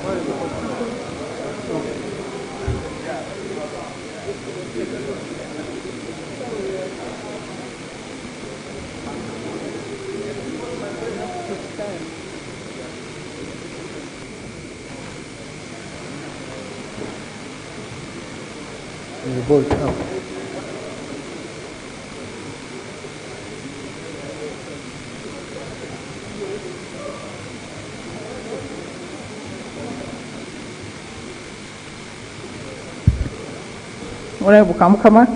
The bolt up. Honorable Kamkama,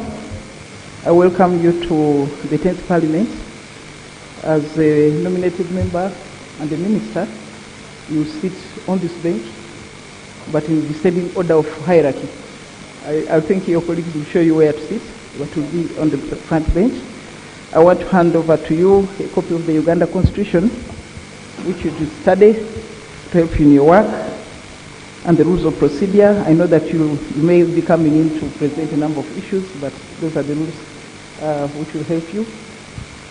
I welcome you to the 10th Parliament. As a nominated member and a minister, you sit on this bench, but in descending order of hierarchy. I think your colleagues will show you where to sit, but will be on the front bench. I want to hand over to you a copy of the Uganda Constitution, which you should study to help you in your work, and the rules of procedure. I know that you may be coming in to present a number of issues, but those are the rules which will help you.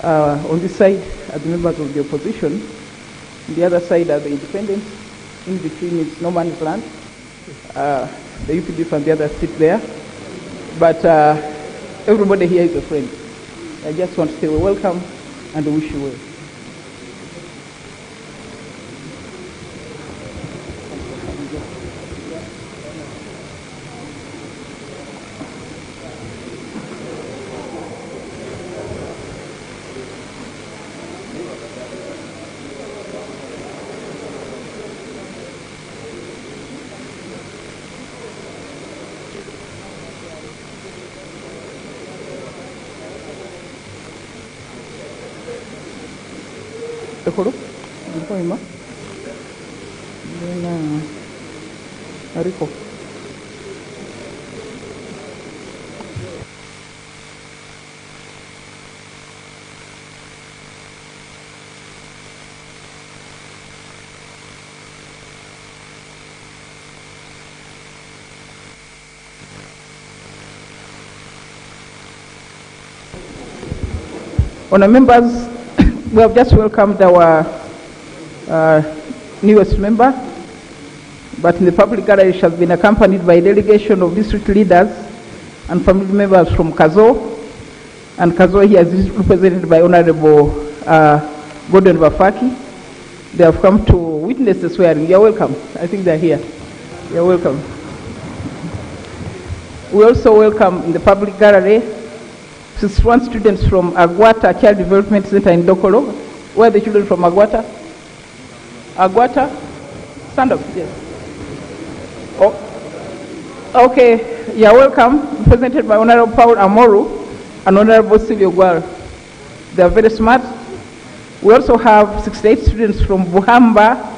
On this side are the members of the opposition. On the other side are the independents. In between is no man's land. The UPDF and the others sit there. But everybody here is a friend. I just want to say welcome and wish you well. Tekoro, ilikuwa ima. Then Ariko. Honour members, we have just welcomed our newest member, but in the public gallery she has been accompanied by a delegation of district leaders and family members from Kazo. And Kazo here is represented by Honorable Gordon Bafaki. They have come to witness the swearing. You're welcome. I think they're here. You're welcome. We also welcome in the public gallery 61 students from Agwata Child Development Center in Dokolo. Where are the children from Agwata? Agwata? Stand up, yes. Oh, okay, you're welcome. Presented by Honorable Paul Amoru and Honorable Silvio Gual. They are very smart. We also have 68 students from Buhamba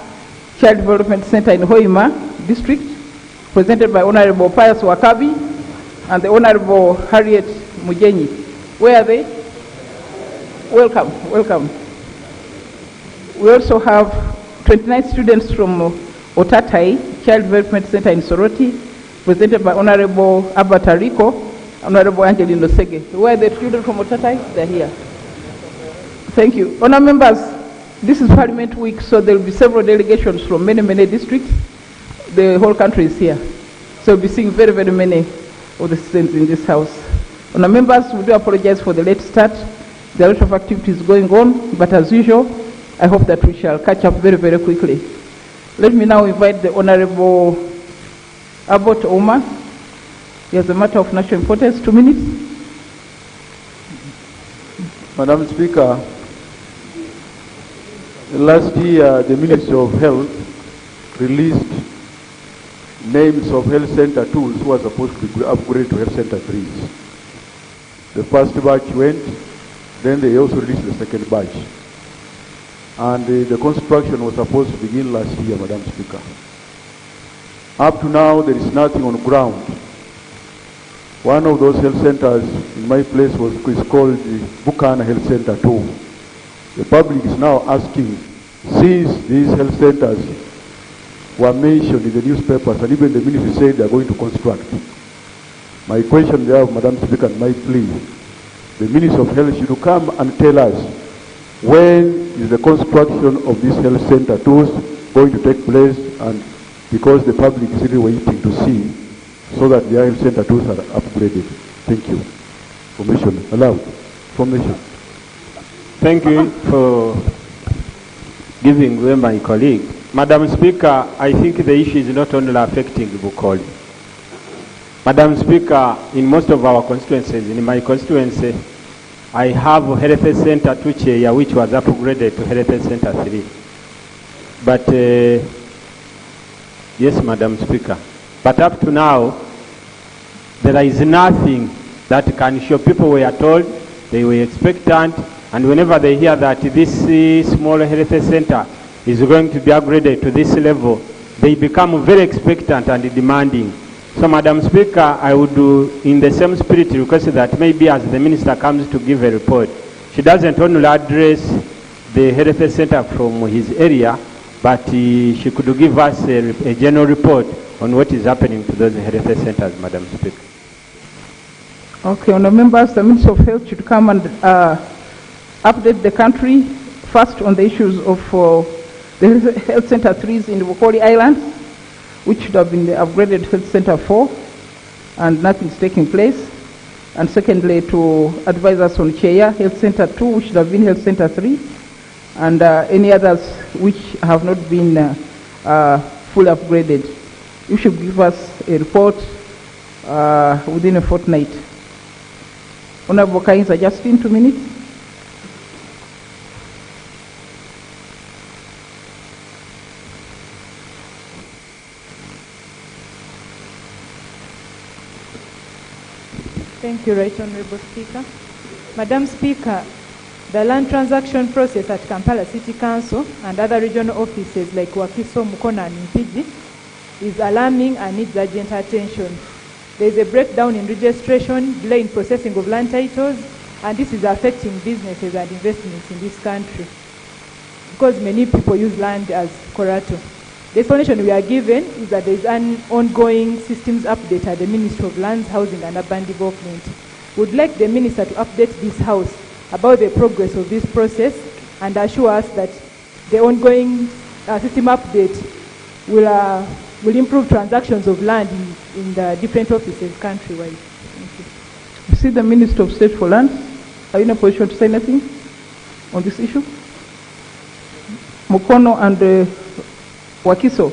Child Development Center in Hoima District, presented by Honorable Pius Wakabi and the Honorable Harriet Mujenyi. Where are they? Welcome, welcome. We also have 29 students from Otatai Child Development Center in Soroti, presented by Honorable Abata Rico, Honorable Angelino Sege. Where are the children from Otatai? They're here. Thank you. Honour members, this is Parliament Week, so there will be several delegations from many, many districts. The whole country is here. So we'll be seeing very, very many of the students in this house. Honour members, we do apologize for the late start. There are a lot of activities going on, but as usual, I hope that we shall catch up very, very quickly. Let me now invite the Honorable Abbott Omar. He has a matter of national importance. 2 minutes. Madam Speaker, last year the Ministry of Health released names of health center tools who are supposed to be upgraded to health center 3s. The first batch went, then they also released the second batch. And the construction was supposed to begin last year, Madam Speaker. Up to now, there is nothing on ground. One of those health centers in my place is called the Bukana Health Center 2. The public is now asking, since these health centers were mentioned in the newspapers and even the ministry said they are going to construct. My question there, Madam Speaker, and my plea, the Ministry of Health should come and tell us when is the construction of these health center 2s going to take place, and because the public is really waiting to see so that the health center tools are upgraded. Thank you. Formation allowed. Formation. Thank you for giving them my colleague. Madam Speaker, I think the issue is not only affecting Bukoli. Madam Speaker, in most of our constituencies, in my constituency, I have Health Center 2 Cheya, which was upgraded to Health Center 3. But, yes, Madam Speaker. But up to now, there is nothing that can show. People were told, they were expectant, and whenever they hear that this small health center is going to be upgraded to this level, they become very expectant and demanding. So, Madam Speaker, I would, in the same spirit, request that maybe as the minister comes to give a report, she doesn't only address the health center from his area, but she could give us a general report on what is happening to those health centers, Madam Speaker. Okay, honourable members, the Minister of Health should come and update the country first on the issues of the health center 3s in the Bukoli Islands, which should have been the upgraded health center 4, and nothing's taking place. And secondly, to advise us on Cheya Health Center 2, which should have been Health Center 3, and any others which have not been fully upgraded. You should give us a report within a fortnight. Honorable Kainza, Justin, 2 minutes. Thank you, Right Honourable Speaker. Madam Speaker, the land transaction process at Kampala City Council and other regional offices like Wakiso, Mukono and Mpigi is alarming and needs urgent attention. There is a breakdown in registration, delay in processing of land titles, and this is affecting businesses and investments in this country because many people use land as collateral. The explanation we are given is that there is an ongoing systems update at the Ministry of Lands, Housing and Urban Development. We would like the Minister to update this House about the progress of this process and assure us that the ongoing system update will improve transactions of land in the different offices countrywide. Thank you. You see the Minister of State for Lands. Are you in a position to say anything on this issue? Mukono and Wakiso.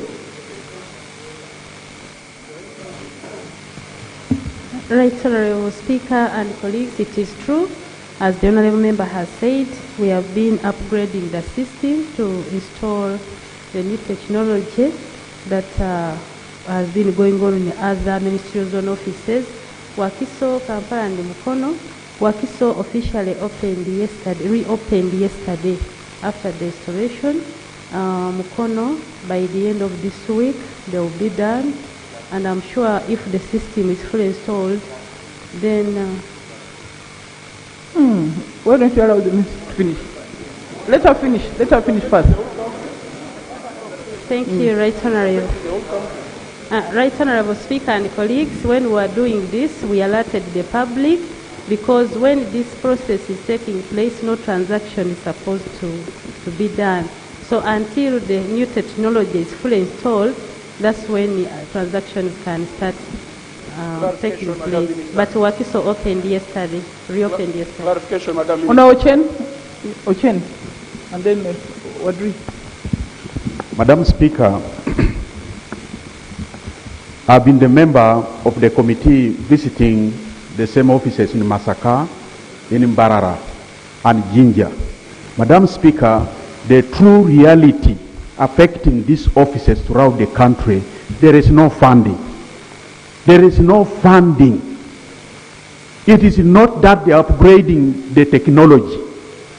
Right, Honourable Speaker and colleagues, it is true, as the Honourable Member has said, we have been upgrading the system to install the new technology that has been going on in other ministerial zone offices. Wakiso, Kampala and Mukono. Wakiso officially reopened yesterday after the installation. Mukono, by the end of this week, they will be done. And I'm sure if the system is fully installed, then... Why don't you allow the minister to finish? Let her finish first. Thank you, Right Honourable. Right Honourable Speaker and colleagues, when we were doing this, we alerted the public because when this process is taking place, no transaction is supposed to be done. So until the new technology is fully installed, that's when transactions can start taking place. But Wakiso opened yesterday, reopened yesterday. Clarification, Madam. Ona Ochen, and then Wadri. Madam Speaker, I've been the member of the committee visiting the same offices in Masaka, in Mbarara, and Jinja. Madam Speaker, the true reality affecting these offices throughout the country, there is no funding. There is no funding. It is not that they are upgrading the technology.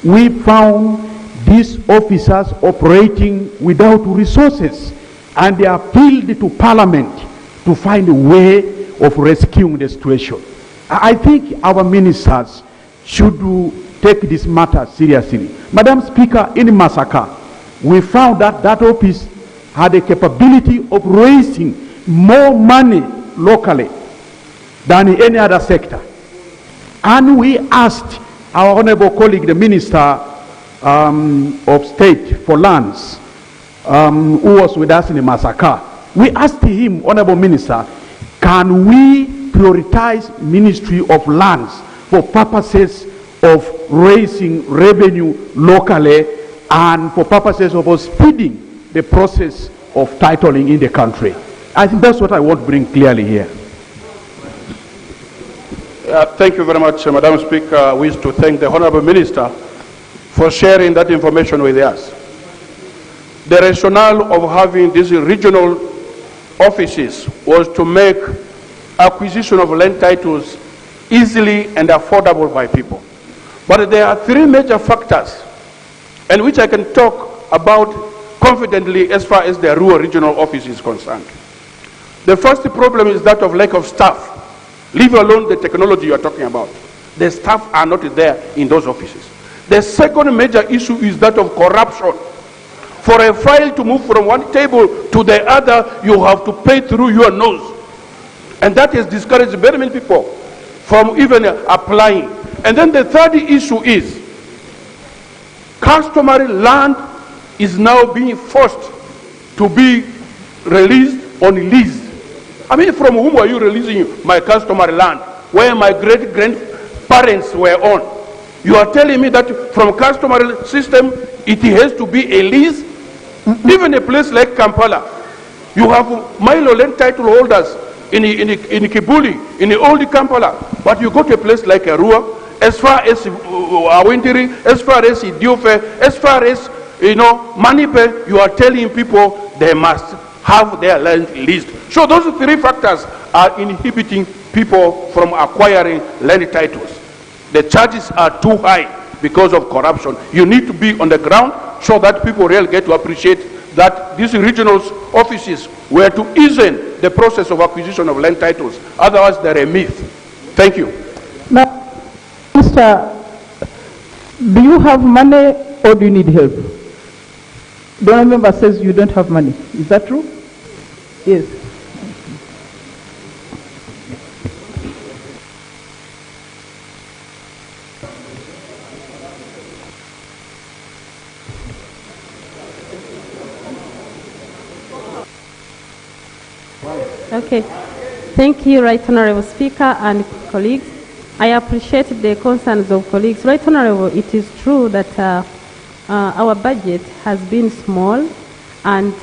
We found these officers operating without resources, and they appealed to Parliament to find a way of rescuing the situation. I think our ministers should take this matter seriously. Madam Speaker, in Masaka, we found that that office had a capability of raising more money locally than in any other sector. And we asked our honorable colleague, the Minister of State for Lands, who was with us in Masaka, We asked him, Honorable Minister, can we prioritize Ministry of Lands for purposes of raising revenue locally and for purposes of speeding the process of titling in the country? I think that's what I want to bring clearly here. Thank you very much, Madam Speaker. I wish to thank the Honorable Minister for sharing that information with us. The rationale of having these regional offices was to make acquisition of land titles easily and affordable by people. But there are three major factors, and which I can talk about confidently as far as the rural regional office is concerned. The first problem is that of lack of staff. Leave alone the technology you are talking about. The staff are not there in those offices. The second major issue is that of corruption. For a file to move from one table to the other, you have to pay through your nose. And that has discouraged very many people from even applying. And then the third issue is customary land is now being forced to be released on lease. I mean, from whom are you releasing my customary land, where my great-grandparents were on? You are telling me that from customary system, it has to be a lease? Even a place like Kampala, you have Milo land title holders in Kibuli, in the old Kampala, but you go to a place like Arua, as far as Awindiri, as far as Idiofe, as far as, Manipe, you are telling people they must have their land leased. So those three factors are inhibiting people from acquiring land titles. The charges are too high because of corruption. You need to be on the ground so that people really get to appreciate that these regional offices were to easen the process of acquisition of land titles. Otherwise, they're a myth. Thank you. Now, Mr., do you have money or do you need help? The honourable member says you don't have money. Is that true? Yes. Okay. Thank you, Right Honourable Speaker and colleagues. I appreciate the concerns of colleagues. Right Honourable, it is true that our budget has been small, and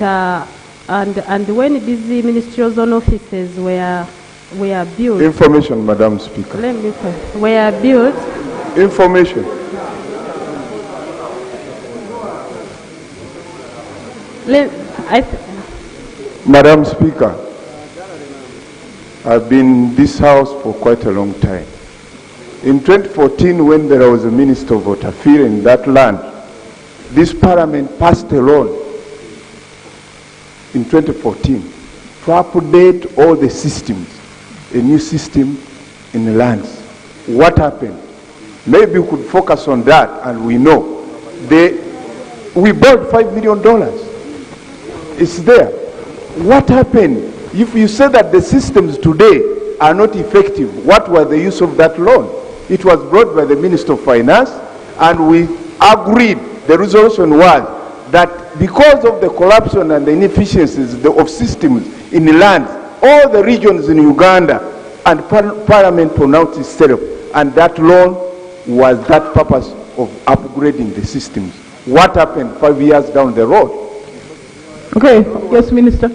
when these ministerial zone offices were built. Information, Madam Speaker. Were built. Information. Madam Speaker, I've been in this house for quite a long time. In 2014, when there was a minister of Otafire in that land, this parliament passed a law in 2014 to update all the systems, a new system in the lands. What happened? Maybe we could focus on that, and we know. We bought $5 million. It's there. What happened? If you say that the systems today are not effective, what was the use of that loan? It was brought by the Minister of Finance, and we agreed, the resolution was that because of the corruption and the inefficiencies of systems in the land, all the regions in Uganda, and Parliament pronounced itself, and that loan was that purpose of upgrading the systems. What happened 5 years down the road? Okay, yes, Minister.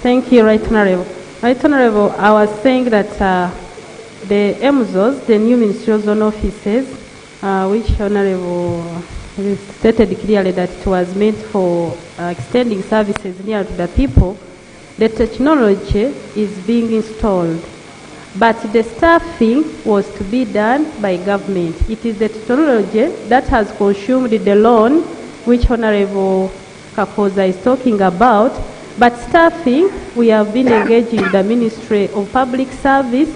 Thank you, Right Honourable. Right Honourable, I was saying that the MZOs, the new ministerial zone offices, which Honourable stated clearly that it was meant for extending services near to the people, the technology is being installed. But the staffing was to be done by government. It is the technology that has consumed the loan which Honourable Kakoza is talking about. But staffing, we have been engaging the Ministry of Public Service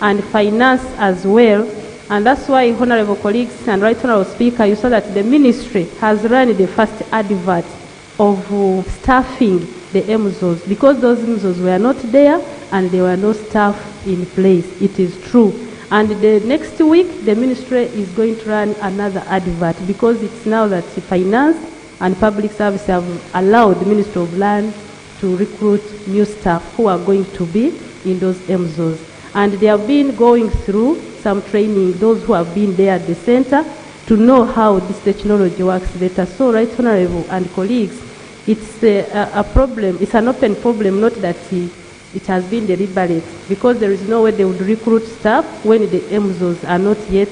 and Finance as well. And that's why, Honourable colleagues and Right Honourable Speaker, you saw that the Ministry has run the first advert of staffing the MZOs, because those MZOs were not there and there were no staff in place. It is true. And the next week, the Ministry is going to run another advert, because it's now that Finance and Public Service have allowed the Ministry of Land to recruit new staff who are going to be in those MZOs. And they have been going through some training, those who have been there at the center, to know how this technology works better. So, Right Honorable and colleagues, it's a problem, it's an open problem, not that it has been deliberate, because there is no way they would recruit staff when the MZOs are not yet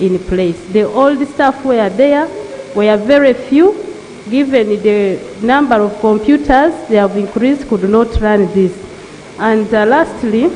in place. The old staff were there, were very few. Given the number of computers they have increased, could not run this. And lastly,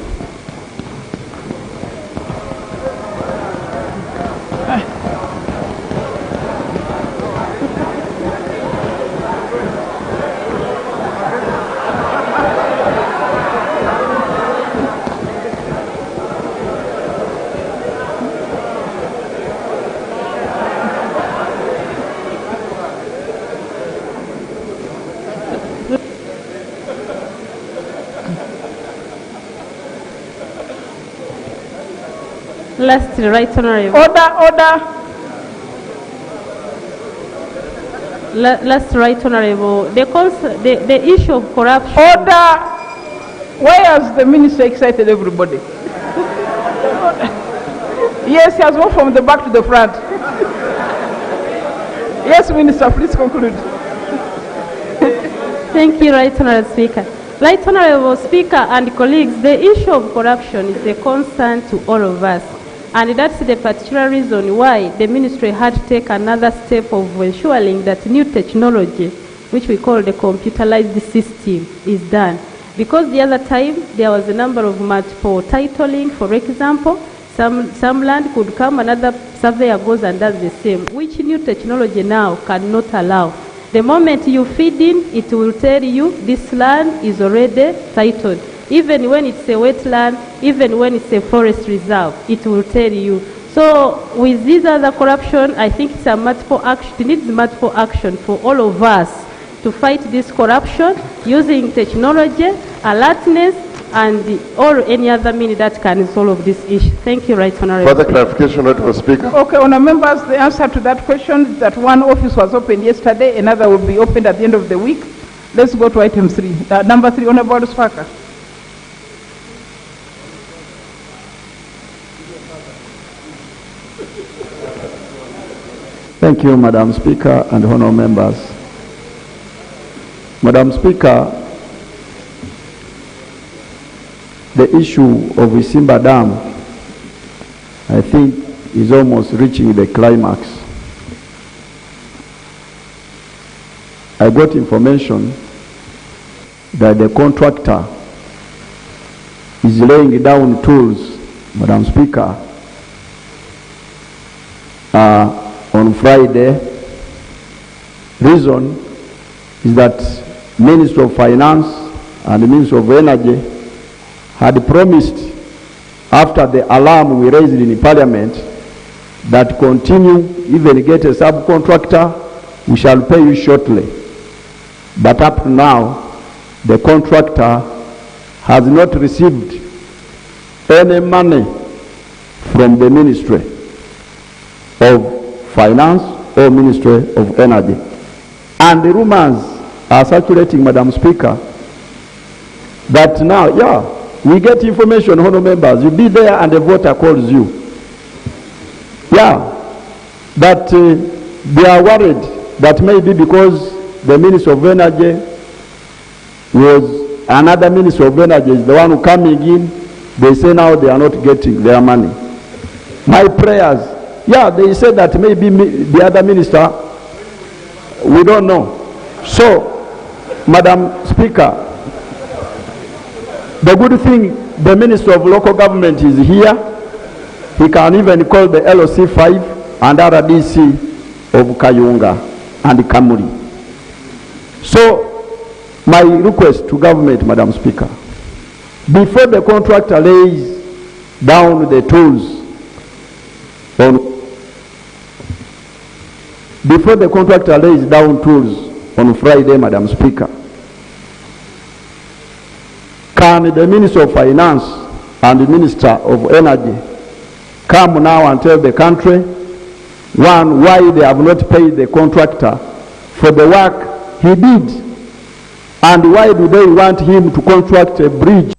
lastly, Right Honorable. Order. Last, Right Honorable. The issue of corruption. Order. Why has the minister excited everybody? Yes, he has moved from the back to the front. Yes, Minister, please conclude. Thank you, Right Honorable Speaker. Right Honorable Speaker and colleagues, the issue of corruption is a concern to all of us. And that's the particular reason why the ministry had to take another step of ensuring that new technology, which we call the computerized system, is done. Because the other time, there was a number of multiple titling. For example, some land could come, another surveyor goes and does the same, which new technology now cannot allow. The moment you feed in, it will tell you this land is already titled. Even when it's a wetland, even when it's a forest reserve, it will tell you. So with this other corruption, I think it's a multiple action. It needs multiple action for all of us to fight this corruption using technology, alertness, and or any other means that can solve this issue. Thank you, Right Honorable. Further clarification, Honorable Speaker. Okay, Honourable members, the answer to that question is that one office was opened yesterday, another will be opened at the end of the week. Let's go to item 3. Number 3, Honourable Speaker. Thank you, Madam Speaker and honourable members. Madam Speaker, the issue of Isimba Dam, I think, is almost reaching the climax. I got information that the contractor is laying down tools, Madam Speaker, on Friday. Reason is that Minister of Finance and the Minister of Energy had promised, after the alarm we raised in Parliament, that continue, even get a subcontractor, we shall pay you shortly. But up to now, the contractor has not received any money from the Ministry of Finance or Ministry of Energy. And the rumors are circulating, Madam Speaker, that now, we get information, honourable members, you be there and the voter calls you. That they are worried that maybe because the Minister of Energy was another Minister of Energy, is the one who coming in, they say now they are not getting their money. My prayers, they said that maybe the other minister, we don't know. So, Madam Speaker, the good thing, the Minister of Local Government is here. He can even call the LOC 5 and RDC of Kayunga and Kamuri. So, my request to government, Madam Speaker, before the contractor lays down the tools on Friday, Madam Speaker, can the Minister of Finance and the Minister of Energy come now and tell the country, one, why they have not paid the contractor for the work he did. And why do they want him to construct a bridge?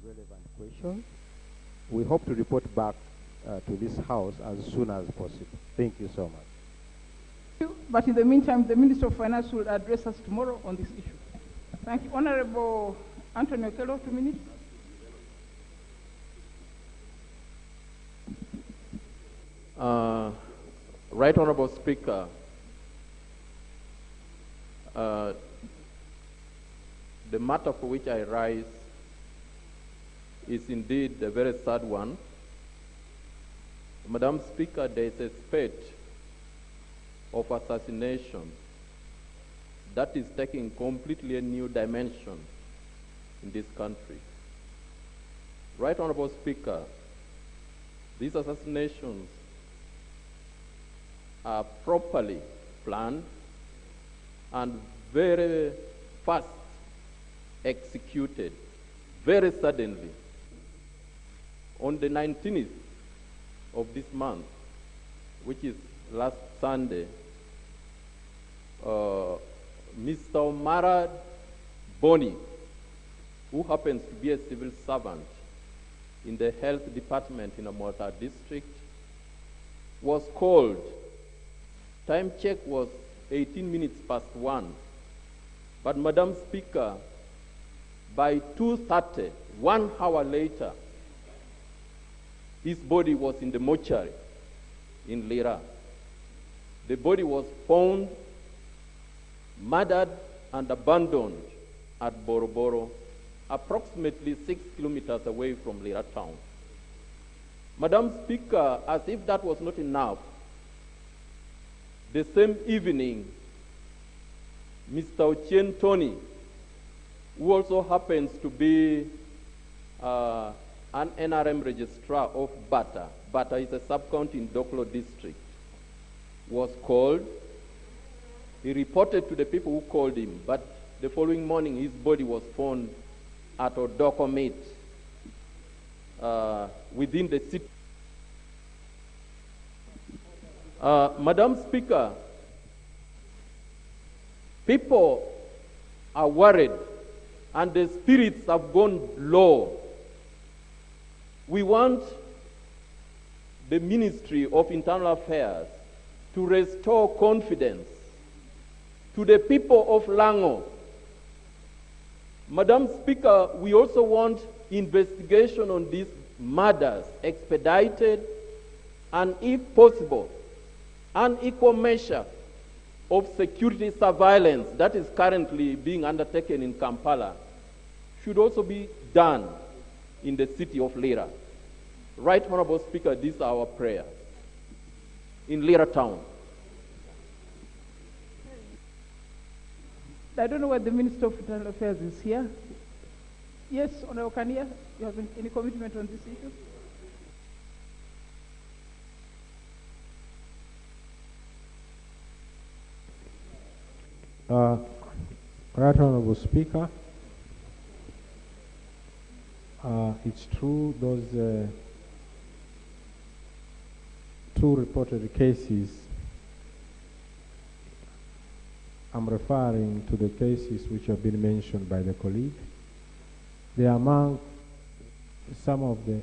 Relevant question. We hope to report back to this House as soon as possible. Thank you so much. But in the meantime, the Minister of Finance will address us tomorrow on this issue. Thank you. Honorable Anthony Okello, 2 minutes. Right Honorable Speaker, the matter for which I rise is indeed a very sad one. Madam Speaker, there is a spate of assassination that is taking completely a new dimension in this country. Right Honorable Speaker, these assassinations are properly planned and very fast executed, very suddenly. On the 19th of this month, which is last Sunday, Mr. Omara Boni, who happens to be a civil servant in the health department in Amota district, was called. Time check was 18 minutes past 1. But Madam Speaker, By 2:30, 1 hour later, his body was in the mortuary in Lira. The body was found murdered and abandoned at Boroboro, approximately 6 kilometers away from Lira town. Madam Speaker, as if that was not enough, the same evening, Mr. Ochieng Tony, who also happens to be an NRM registrar of Bata. Bata is a sub-county in Doklo district, was called. He reported to the people who called him, but the following morning his body was found at Odoko Meat within the city. Madam Speaker, people are worried and the spirits have gone low. We want the Ministry of Internal Affairs to restore confidence to the people of Lango. Madam Speaker, we also want investigation on these murders expedited and, if possible, an equal measure of security surveillance that is currently being undertaken in Kampala should also be done in the city of Lira. Right Honorable Speaker, this is our prayer in Lira town. I don't know why the Minister of Internal Affairs is here. Yes, Honorable Kania, you have any commitment on this issue? Right Honorable Speaker, it's true those two reported cases. I'm referring to the cases which have been mentioned by the colleague. They are among some of the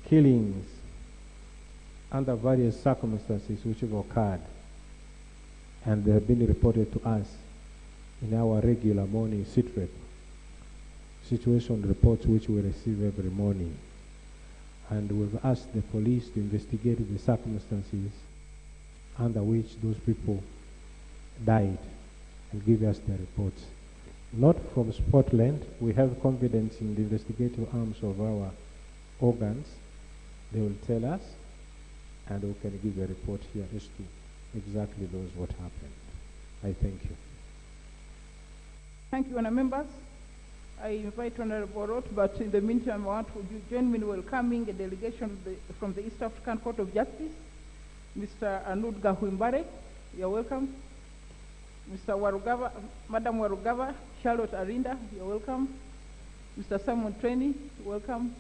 killings under various circumstances which have occurred, and they have been reported to us in our regular morning SITREP situation reports which we receive every morning. And we've asked the police to investigate the circumstances under which those people died and give us the reports. Not from Scotland. We have confidence in the investigative arms of our organs. They will tell us, and we can give a report here as to exactly those what happened. I thank you. Thank you, Honourable Members. I invite Honourable Roth, but in the meantime, would you join me in welcoming a delegation from the East African Court of Justice, Mr. Anud Gahuimbare. You're welcome. Mr. Warugava, Madam Warugava, Charlotte Arinda, you're welcome. Mr. Simon Trainee, welcome.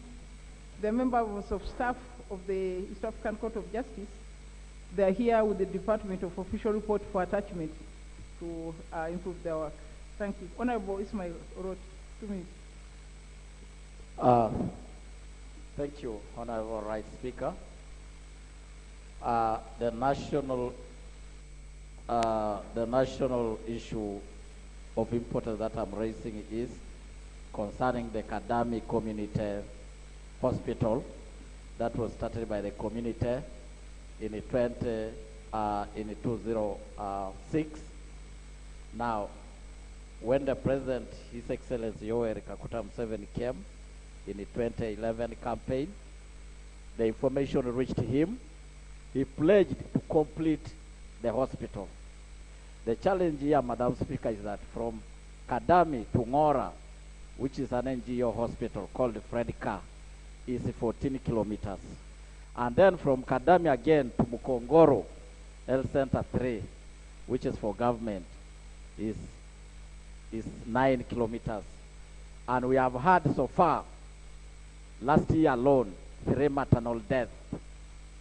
The members of staff of the East African Court of Justice, they are here with the Department of Official Report for attachment to improve their work. Thank you. Honorable Ismail Roth, 2 minutes. Thank you, Honorable Right Speaker. The national issue of importance that I'm raising is concerning the Kadami Community Hospital that was started by the community in 2006. Now, when the President, His Excellency Yoweri Kaguta Museveni came in the 2011 campaign, the information reached him. He pledged to complete the hospital. The challenge here, Madam Speaker, is that from Kadami to Ngora, which is an NGO hospital called Fredka, is 14 kilometers. And then from Kadami again to Mukongoro, Health Center 3, which is for government, is 9 kilometers. And we have had so far, last year alone, 3 maternal deaths.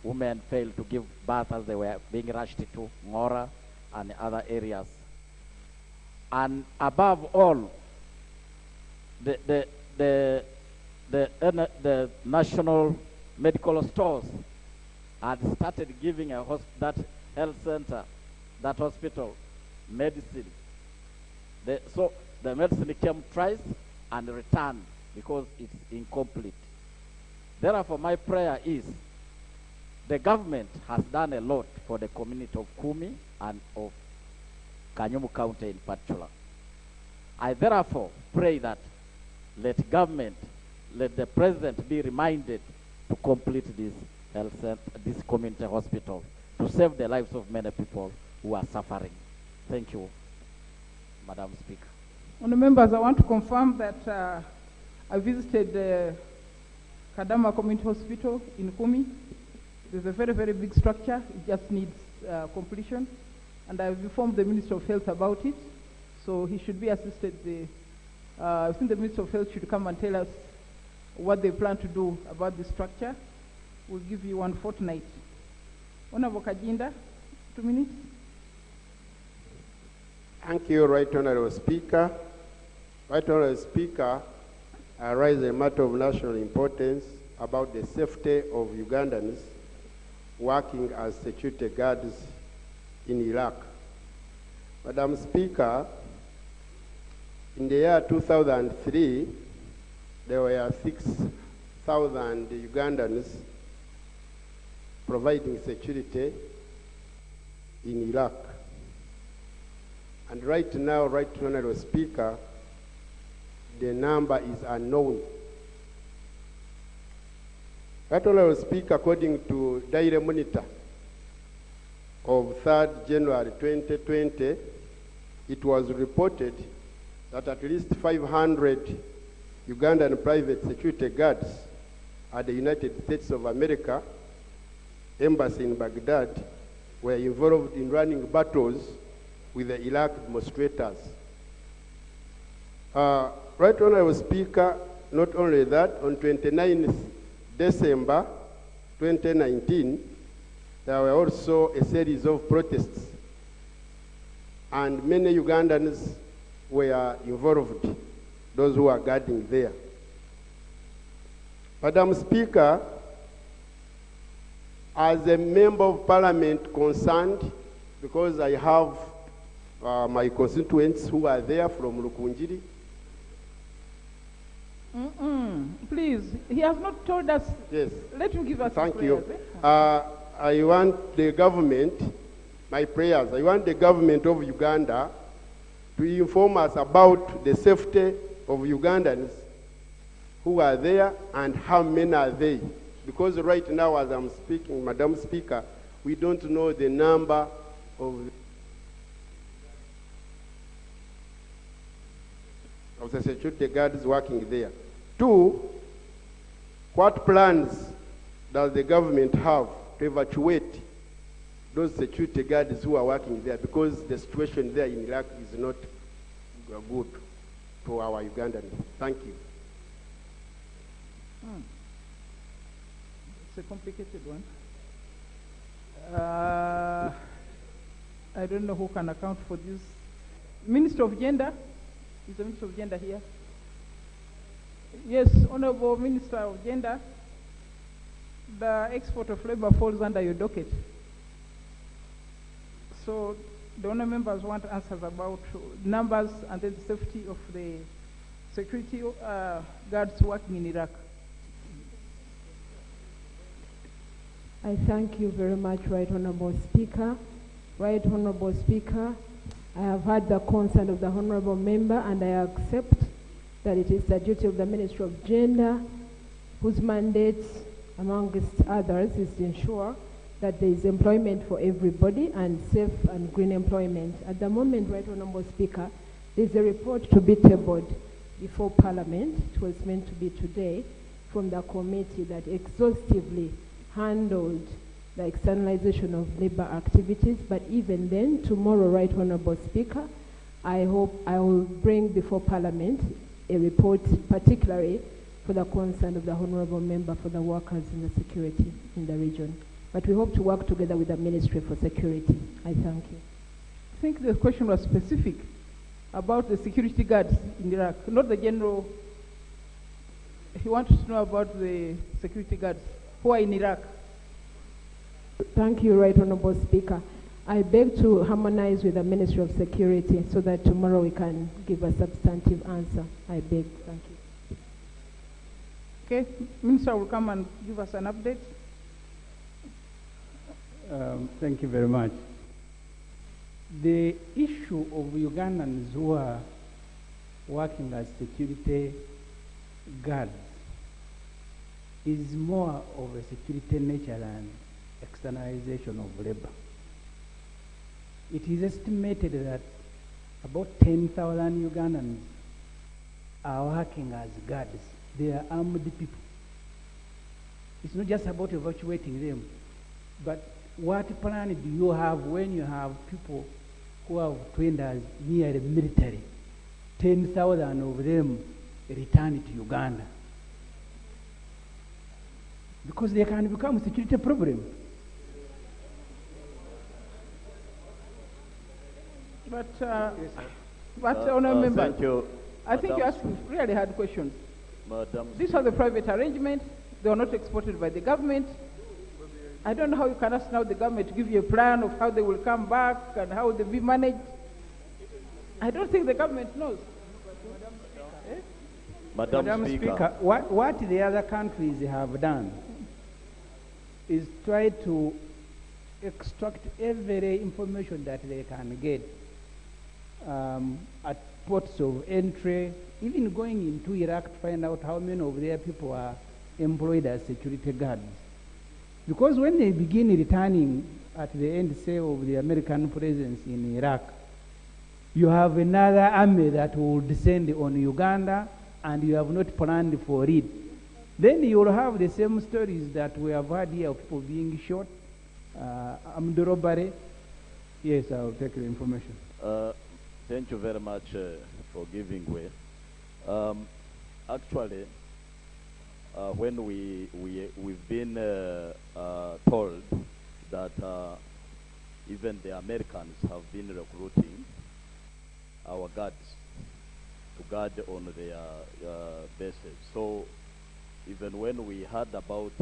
Women failed to give birth as they were being rushed to Ngora and other areas. And above all, the national medical stores had started giving that health center, that hospital, medicine. So the medicine came twice, and returned because it's incomplete. Therefore, my prayer is the government has done a lot for the community of Kumi and of Kanyumu County in particular. I therefore pray that let the president be reminded to complete this health center, this community hospital, to save the lives of many people who are suffering. Thank you, Madam Speaker. Honourable members, I want to confirm that I visited the Kadama Community Hospital in Kumi. There's a very, very big structure. It just needs completion. And I've informed the Minister of Health about it. So he should be assisted. I think the Minister of Health should come and tell us what they plan to do about the structure. We'll give you one fortnight. Honorable Kajinda, 2 minutes. Thank you, Right Honorable Speaker. Right Honorable Speaker, I raise a matter of national importance about the safety of Ugandans working as security guards in Iraq. Madam Speaker, in the year 2003, there were 6,000 Ugandans providing security in Iraq. And right now, Right Honorable Speaker, the number is unknown. Right Honorable Speaker, according to Daily Monitor of 3rd January 2020, it was reported that at least 500 Ugandan private security guards at the United States of America embassy in Baghdad were involved in running battles with the Iraq demonstrators. Right Honorable Speaker, not only that, on 29th December 2019, there were also a series of protests, and many Ugandans were involved, those who are guarding there. Madam Speaker, as a member of parliament concerned, because I have my constituents who are there from Lukunjiri. Please, he has not told us. Yes. Let him give us Thank his you. prayers, I want the government, my prayers, I want the government of Uganda to inform us about the safety of Ugandans who are there and how many are they. Because right now, as I'm speaking, Madam Speaker, we don't know the number of the security guards working there. 2, what plans does the government have to evacuate those security guards who are working there? Because the situation there in Iraq is not good to our Ugandans. Thank you. It's a complicated one. I don't know who can account for this. Minister of Gender? Is the Minister of Gender here? Yes, Honorable Minister of Gender, the export of labor falls under your docket. So the honourable members want answers about numbers and then the safety of the security guards working in Iraq. I thank you very much, Right Honourable Speaker. Right Honourable Speaker, I have heard the concern of the Honourable Member, and I accept that it is the duty of the Ministry of Gender, whose mandate, amongst others, is to ensure that there is employment for everybody and safe and green employment. At the moment, Right Honourable Speaker, there is a report to be tabled before Parliament. It was meant to be today, from the committee that exhaustively handled the externalization of labor activities. But even then, tomorrow, Right Honourable Speaker, I hope I will bring before Parliament a report particularly for the concern of the Honourable Member for the workers in the security in the region. But we hope to work together with the Ministry for Security. I thank you. I think the question was specific about the security guards in Iraq, not the general. He wanted to know about the security guards who are in Iraq. Thank you, Right Honourable Speaker. I beg to harmonize with the Ministry of Security so that tomorrow we can give a substantive answer. I beg. Thank you. Okay, Minister will come and give us an update. Thank you very much. The issue of Ugandans who are working as security guards is more of a security nature than externalization of labor. It is estimated that about 10,000 Ugandans are working as guards. They are armed people. It's not just about evacuating them, but what plan do you have when you have people who have trained as near the military? 10,000 of them return to Uganda. Because they can become a security problem. But Honourable Member, thank you. I think you asked really hard questions. These are the private arrangements. They were not exported by the government. I don't know how you can ask now the government to give you a plan of how they will come back and how they will be managed. I don't think the government knows. Madam Speaker, what the other countries have done is try to extract every information that they can get at ports of entry, even going into Iraq to find out how many of their people are employed as security guards. Because when they begin returning at the end, say, of the American presence in Iraq, you have another army that will descend on Uganda, and you have not planned for it. Then you will have the same stories that we have had here of people being shot, armed robbery. Yes, I'll take the information. Thank you very much for giving way. Actually, when we've been told that even the Americans have been recruiting our guards to guard on their bases. So even when we heard about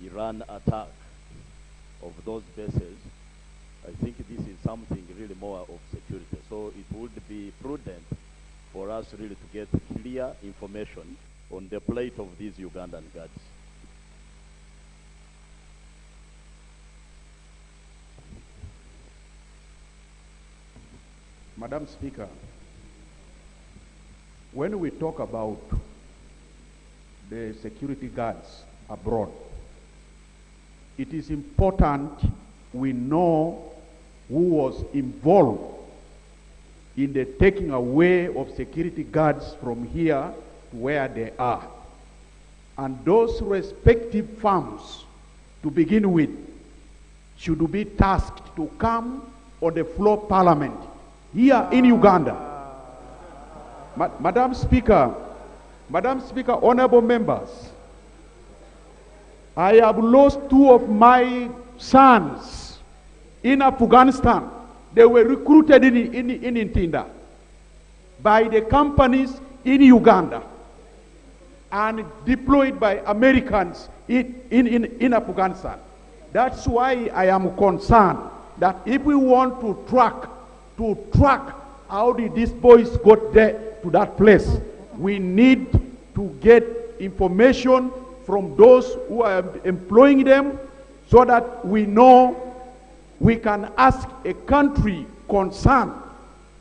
Iran attack of those bases, I think this is something really more of security. So it would be prudent for us really to get clear information on the plight of these Ugandan guards. Madam Speaker, when we talk about the security guards abroad, it is important we know who was involved in the taking away of security guards from here to where they are. And those respective firms, to begin with, should be tasked to come on the floor of Parliament here in Uganda. Madam Speaker, honorable members, I have lost two of my sons in Afghanistan. They were recruited in Intinda by the companies in Uganda and deployed by Americans in Afghanistan. That's why I am concerned that if we want to track how did these boys got there to that place, we need to get information from those who are employing them so that we know we can ask a country concerned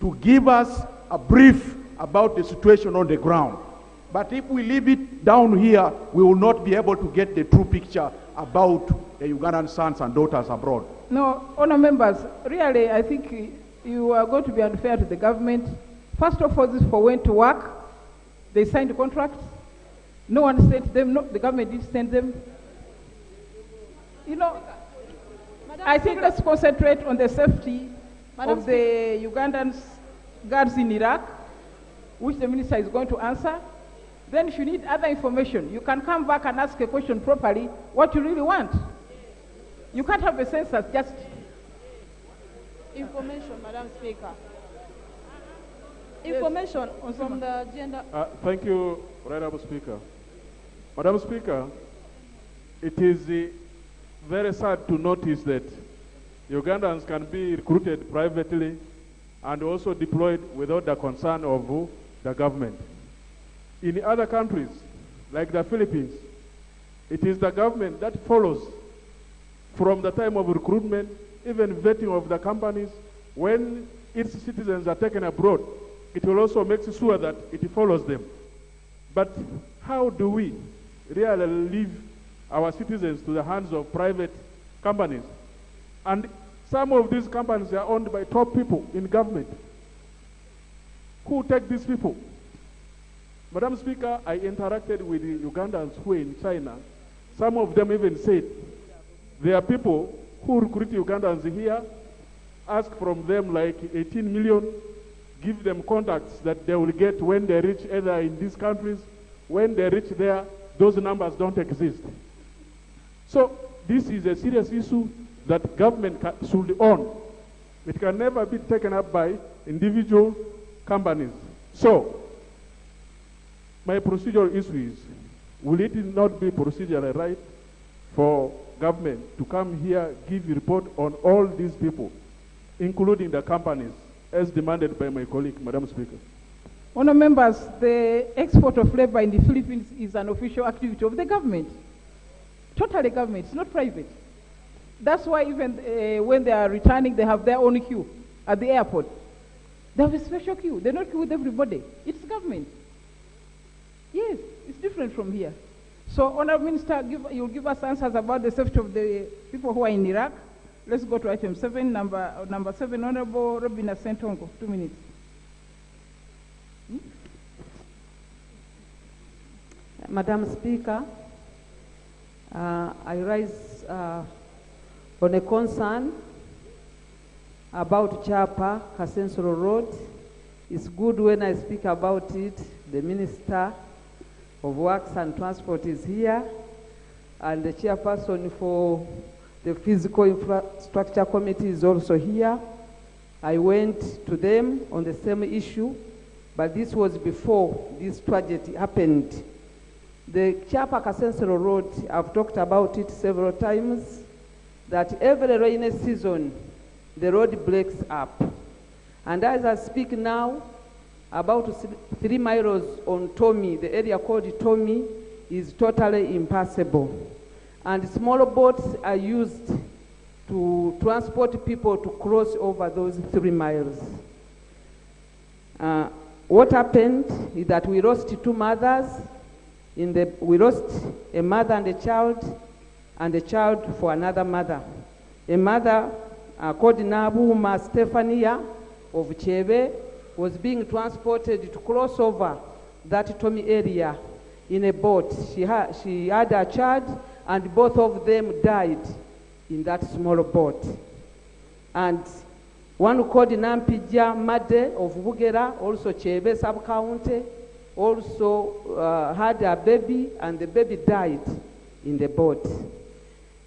to give us a brief about the situation on the ground. But if we leave it down here, we will not be able to get the true picture about the Ugandan sons and daughters abroad. No, honour members, really I think you are going to be unfair to the government. First of all, these people went to work. They signed contracts. No one sent them. No, the government didn't send them. You know, I think let's concentrate on the safety of the Ugandan guards in Iraq, which the minister is going to answer. Then if you need other information, you can come back and ask a question properly, what you really want. You can't have a census just... Information, Madam Speaker. Information from the gender... Thank you, Honorable Speaker. Madam Speaker, it is very sad to notice that Ugandans can be recruited privately and also deployed without the concern of the government. In other countries, like the Philippines, it is the government that follows from the time of recruitment, even vetting of the companies. When its citizens are taken abroad, it will also make sure that it follows them. But how do we really leave our citizens to the hands of private companies? And some of these companies are owned by top people in government. Who take these people? Madam Speaker, I interacted with the Ugandans who are in China. Some of them even said there are people who recruit Ugandans here, ask from them like 18 million, give them contacts that they will get when they reach either in these countries. When they reach there, those numbers don't exist. So this is a serious issue that government should own. It can never be taken up by individual companies. So my procedural issue is, will it not be procedurally right for government to come here, give a report on all these people, including the companies, as demanded by my colleague, Madam Speaker? Honourable members, the export of labor in the Philippines is an official activity of the government. Totally government, it's not private. That's why even when they are returning, they have their own queue at the airport. They have a special queue. They don't queue with everybody. It's government. Yes, it's different from here. So, Honourable Minister, you'll give us answers about the safety of the people who are in Iraq. Let's go to item 7, number 7, Honourable Robina Sentongo, 2 minutes. Madam Speaker, I rise on a concern about Chapa Kasensoro Road. It's good when I speak about it. The Minister of Works and Transport is here, and the chairperson for the Physical Infrastructure Committee is also here. I went to them on the same issue, but this was before this tragedy happened. The Chapa Kasensero Road, I've talked about it several times, that every rainy season, the road breaks up. And as I speak now, about 3 miles on Tommy, the area called Tommy, is totally impassable. And small boats are used to transport people to cross over those 3 miles. What happened is that we lost 2 mothers. We lost a mother and a child for another mother. A mother called Nabuma Stefania of Chebe was being transported to cross over that Tommy area in a boat. She had a child, and both of them died in that small boat. And one called Nampija Made of Bugera, also Chebe sub-county, also had a baby, and the baby died in the boat.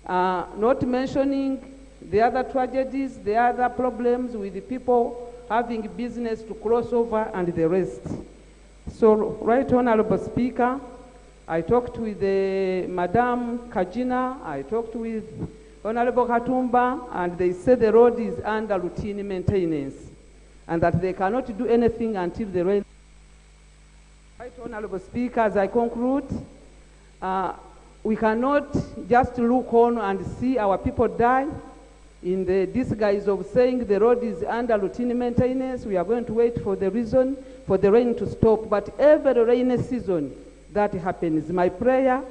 Not mentioning the other tragedies, the other problems with the people having business to cross over and the rest. So, Right Honorable Speaker, I talked with Madam Kajina, I talked with Honorable Katumba, and they said the road is under routine maintenance and that they cannot do anything until the rain. Right Honorable Speaker, as I conclude, we cannot just look on and see our people die in the disguise of saying the road is under routine maintenance. We are going to wait for the reason for the rain to stop. But every rainy season that happens, my prayer,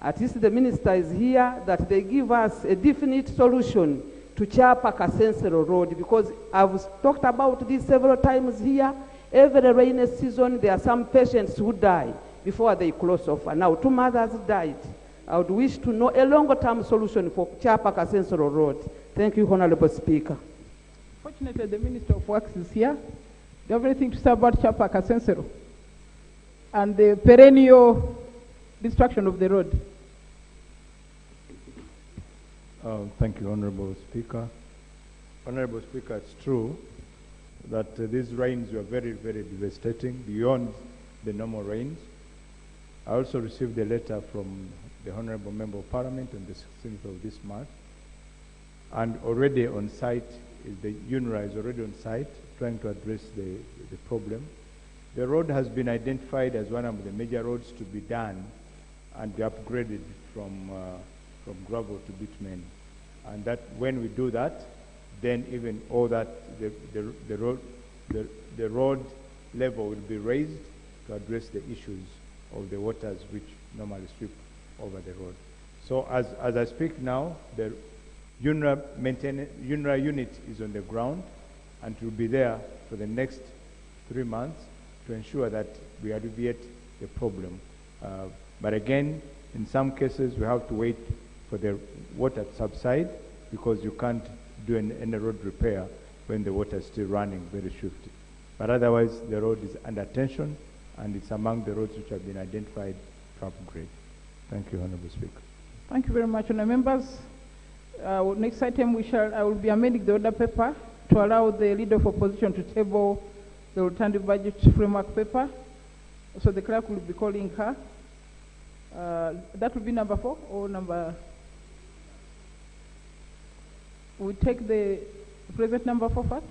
at least the minister is here, that they give us a definite solution to Chapa Kasensero Road, because I've talked about this several times here. Every rainy season, there are some patients who die before they cross over. Now, 2 mothers died. I would wish to know a longer-term solution for Chapa Kasensero Road. Thank you, Honorable Speaker. Fortunately, the Minister of Works is here. Do you have anything to say about Chapa Kasensero and the perennial destruction of the road? Thank you, Honorable Speaker. Honorable Speaker, it's true that these rains were very, very devastating, beyond the normal rains. I also received a letter from the Honorable Member of Parliament on the 16th of this month, And already on site, the UNRWA is already on site trying to address the problem. The road has been identified as one of the major roads to be done and be upgraded from gravel to bitumen. And that when we do that, then even all that, the road level will be raised to address the issues of the waters which normally sweep over the road. So as I speak now, the UNRWA unit is on the ground and will be there for the next 3 months to ensure that we alleviate the problem. But again, in some cases, we have to wait for the water to subside because you can't do any road repair when the water is still running very swiftly. But otherwise, the road is under tension, and it's among the roads which have been identified to upgrade. Thank you, Honourable Speaker. Thank you very much, honourable members. Next item, I will be amending the order paper to allow the Leader of Opposition to table the alternative budget framework paper. So the clerk will be calling her. That will be number 4 or number... We take the present number 4 first.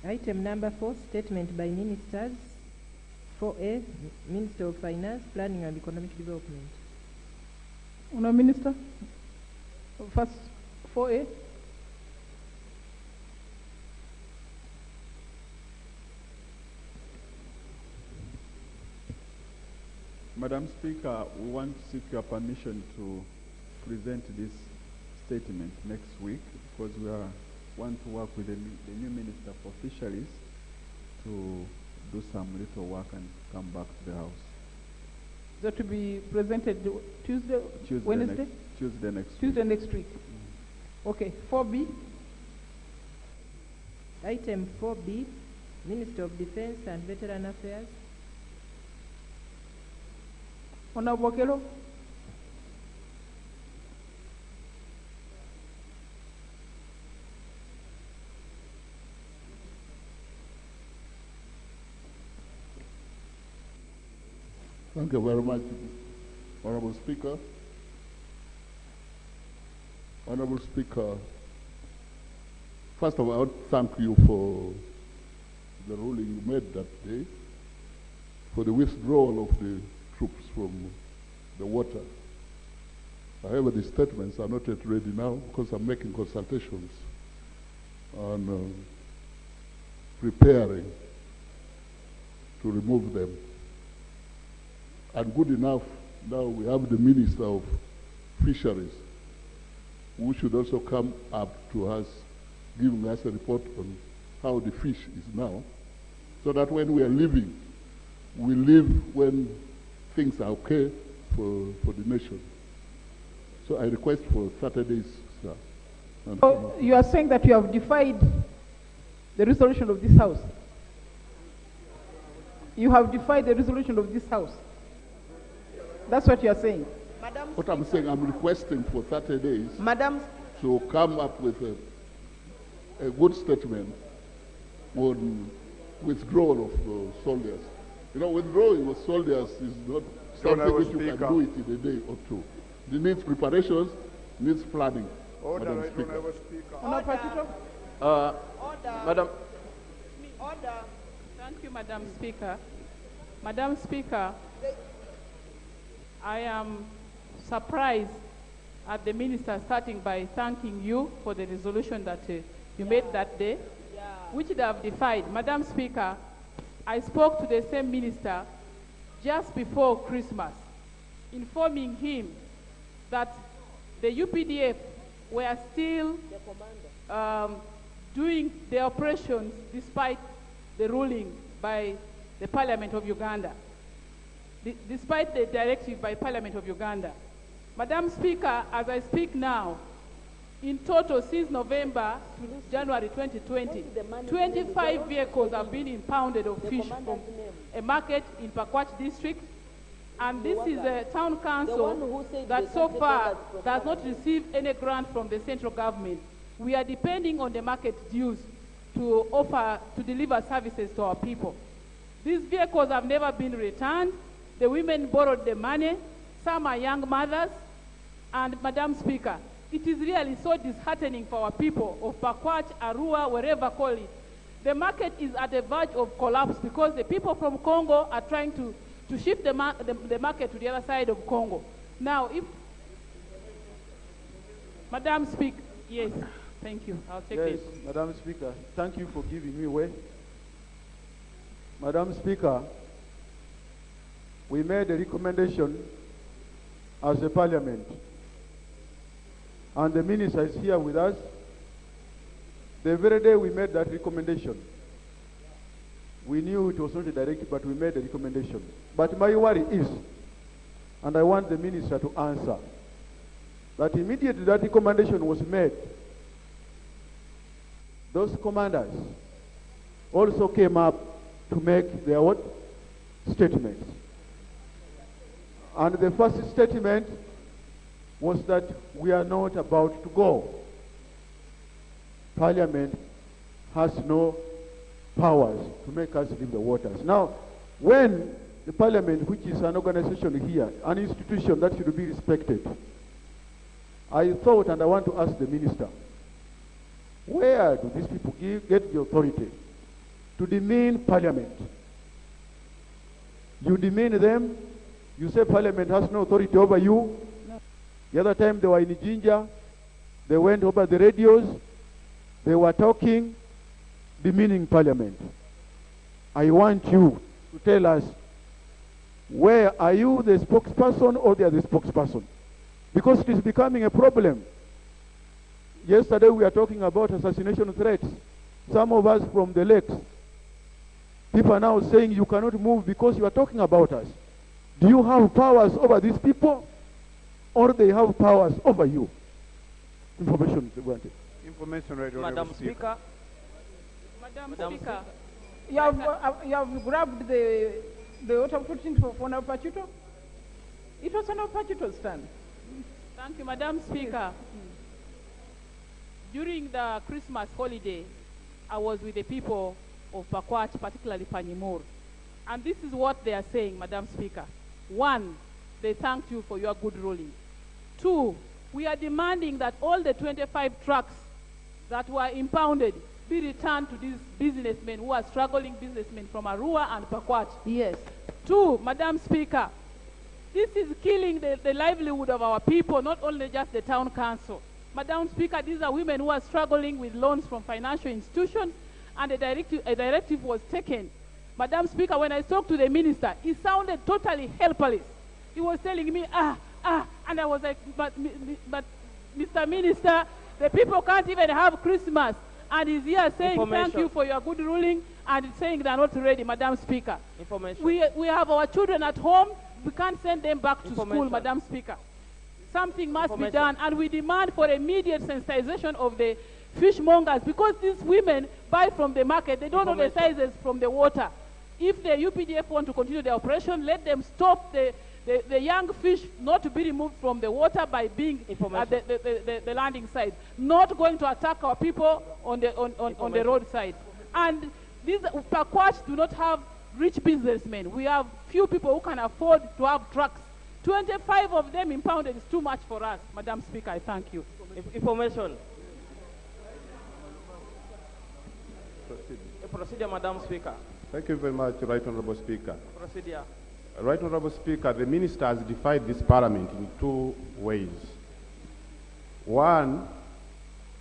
Item number 4, statement by ministers. 4A, Minister of Finance, Planning and Economic Development. Honourable Minister, first 4A. Madam Speaker, we want to seek your permission to present this statement next week because we want to work with the new Minister for Fisheries to do some little work and come back to the House. That to be presented Tuesday, Wednesday? Tuesday next week. Tuesday next week. Okay, 4B. Item 4B, Minister of Defense and Veteran Affairs. Honourable Okello. Thank you very much, Honourable Speaker. Honourable Speaker, first of all, I want to thank you for the ruling you made that day for the withdrawal of the troops from the water. However, the statements are not yet ready now because I'm making consultations on preparing to remove them. And good enough, now we have the Minister of Fisheries, who should also come up to us, giving us a report on how the fish is now, so that when we are leaving, we leave when things are okay for the nation. So I request for Saturdays, sir. So you are saying that you have defied the resolution of this House? You have defied the resolution of this House? That's what you are saying? Madam what I'm saying, I'm requesting for 30 days Madam, to come up with a good statement on withdrawal of soldiers. You know, withdrawing of soldiers is not something which you can do it in a day or two. It needs preparations, needs planning. Order, Madam Speaker. Honourable Speaker. Order. Madam. Order. Thank you, Madam Speaker. Madam Speaker, I am surprised at the Minister starting by thanking you for the resolution that you made that day, which they have defied. Madam Speaker, I spoke to the same Minister just before Christmas, informing him that the UPDF were still doing the operations despite the ruling by the Parliament of Uganda, despite the directive by Parliament of Uganda. Madam Speaker, as I speak now, In total, since November to January 2020, 25 vehicles have been impounded of fish from a market in Pakwach district. And this is a town council that so far does not receive any grant from the central government. We are depending on the market dues to deliver services to our people. These vehicles have never been returned. The women borrowed the money. Some are young mothers. And Madam Speaker, it is really so disheartening for our people of Pakwach, Arua, wherever call it. The market is at the verge of collapse because the people from Congo are trying to shift the market to the other side of Congo. Now, if Madam Speaker, yes, thank you. I'll take Yes, it. Madam Speaker, thank you for giving me way. Madam Speaker, we made a recommendation as a parliament, and the minister is here with us. The very day we made that recommendation, we knew it was not a directive, but we made a recommendation. But my worry is, and I want the minister to answer, that immediately that recommendation was made, those commanders also came up to make their what? Statements. And the first statement was that we are not about to go. Parliament has no powers to make us leave the waters. Now, when the Parliament, which is an organization here, an institution that should be respected, I thought, and I want to ask the minister, where do these people get the authority to demean Parliament? You demean them, you say Parliament has no authority over you. No. The other time they were in Jinja, they went over the radios, they were talking, demeaning Parliament. I want you to tell us, where are you the spokesperson or they are the spokesperson? Because it is becoming a problem. Yesterday we were talking about assassination threats. Some of us from the lakes, people are now saying you cannot move because you are talking about us. Do you have powers over these people, or they have powers over you? Information is granted. Information, right, Madam Speaker. Madam Speaker. You have grabbed the water putting for Napachuto? It was an Napachuto's turn. Thank you, Madam Speaker. During the Christmas holiday, I was with the people of Pakwach, particularly Panyimur. And this is what they are saying, Madam Speaker. One, they thanked you for your good ruling. Two, we are demanding that all the 25 trucks that were impounded be returned to these businessmen who are struggling businessmen from Arua and Pakwach. Yes. Two, Madam Speaker, this is killing the livelihood of our people, not only just the town council. Madam Speaker, these are women who are struggling with loans from financial institutions, and a directive was taken. Madam Speaker, when I spoke to the minister, he sounded totally helpless. He was telling me, and I was like, but Mr. Minister, the people can't even have Christmas. And he's here saying, thank you for your good ruling, and saying they're not ready, Madam Speaker. We have our children at home. We can't send them back to school, Madam Speaker. Something must be done, and we demand for immediate sensitization of the fishmongers, because these women buy from the market. They don't know the sizes from the water. If the UPDF want to continue the operation, let them stop the young fish not to be removed from the water by being at the landing side, not going to attack our people on the roadside. And these Pakwach do not have rich businessmen. We have few people who can afford to have trucks. 25 of them impounded is too much for us. Madam Speaker, I thank you. Information. Procedure, Madam Speaker. Thank you very much, Right Honorable Speaker. Procedure. Right Honorable Speaker, the minister has defied this parliament in two ways. One,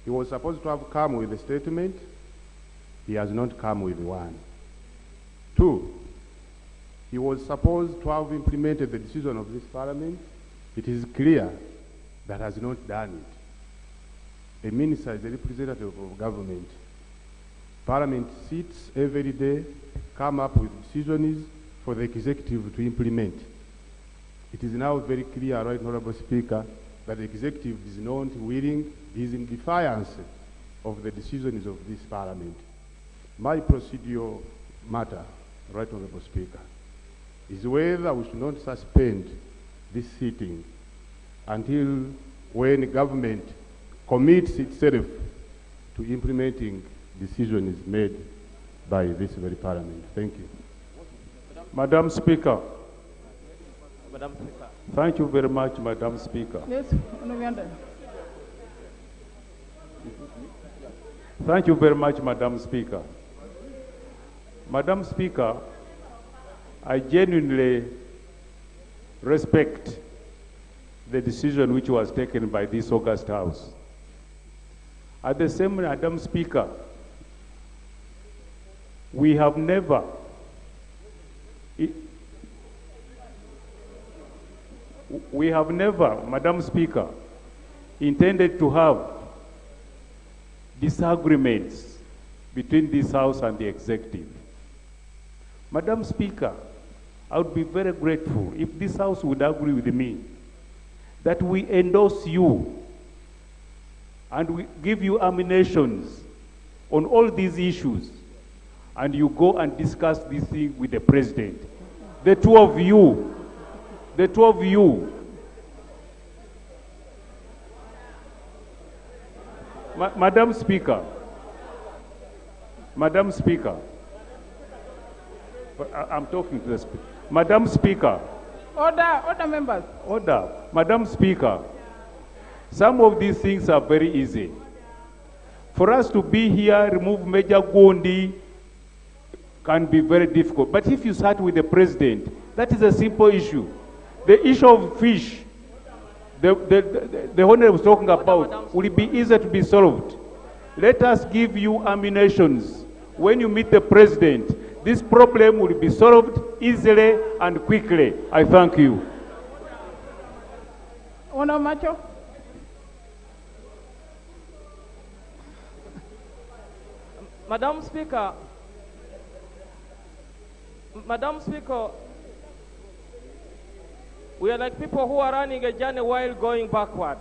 he was supposed to have come with a statement. He has not come with one. Two, he was supposed to have implemented the decision of this parliament. It is clear that has not done it. A minister is a representative of government. Parliament sits every day, come up with decisions for the executive to implement. It is now very clear, Right Honorable Speaker, that the executive is not willing, is in defiance of the decisions of this parliament. My procedural matter, Right Honorable Speaker, is whether we should not suspend this sitting until when government commits itself to implementing decisions made by this very parliament. Thank you. Madam Speaker. Madam Speaker. Thank you very much, Madam Speaker. Yes, Honorable. Thank you very much, Madam Speaker. Madam Speaker, I genuinely respect the decision which was taken by this August House. At the same time, Madam Speaker, we have never Madam Speaker, intended to have disagreements between this House and the executive. Madam Speaker, I would be very grateful if this House would agree with me that we endorse you and we give you ammunitions on all these issues, and you go and discuss this thing with the President. The two of you. Madam Speaker, I'm talking to the Speaker. Madam Speaker. Order, members. Order. Madam Speaker, some of these things are very easy. For us to be here, remove Major Gondi can be very difficult. But if you start with the President, that is a simple issue. The issue of fish, the Honorable was talking about, will be easier to be solved. Let us give you ammunitions. When you meet the President, this problem will be solved easily and quickly. I thank you. Honorable Macho. Madam Speaker, we are like people who are running a journey while going backward.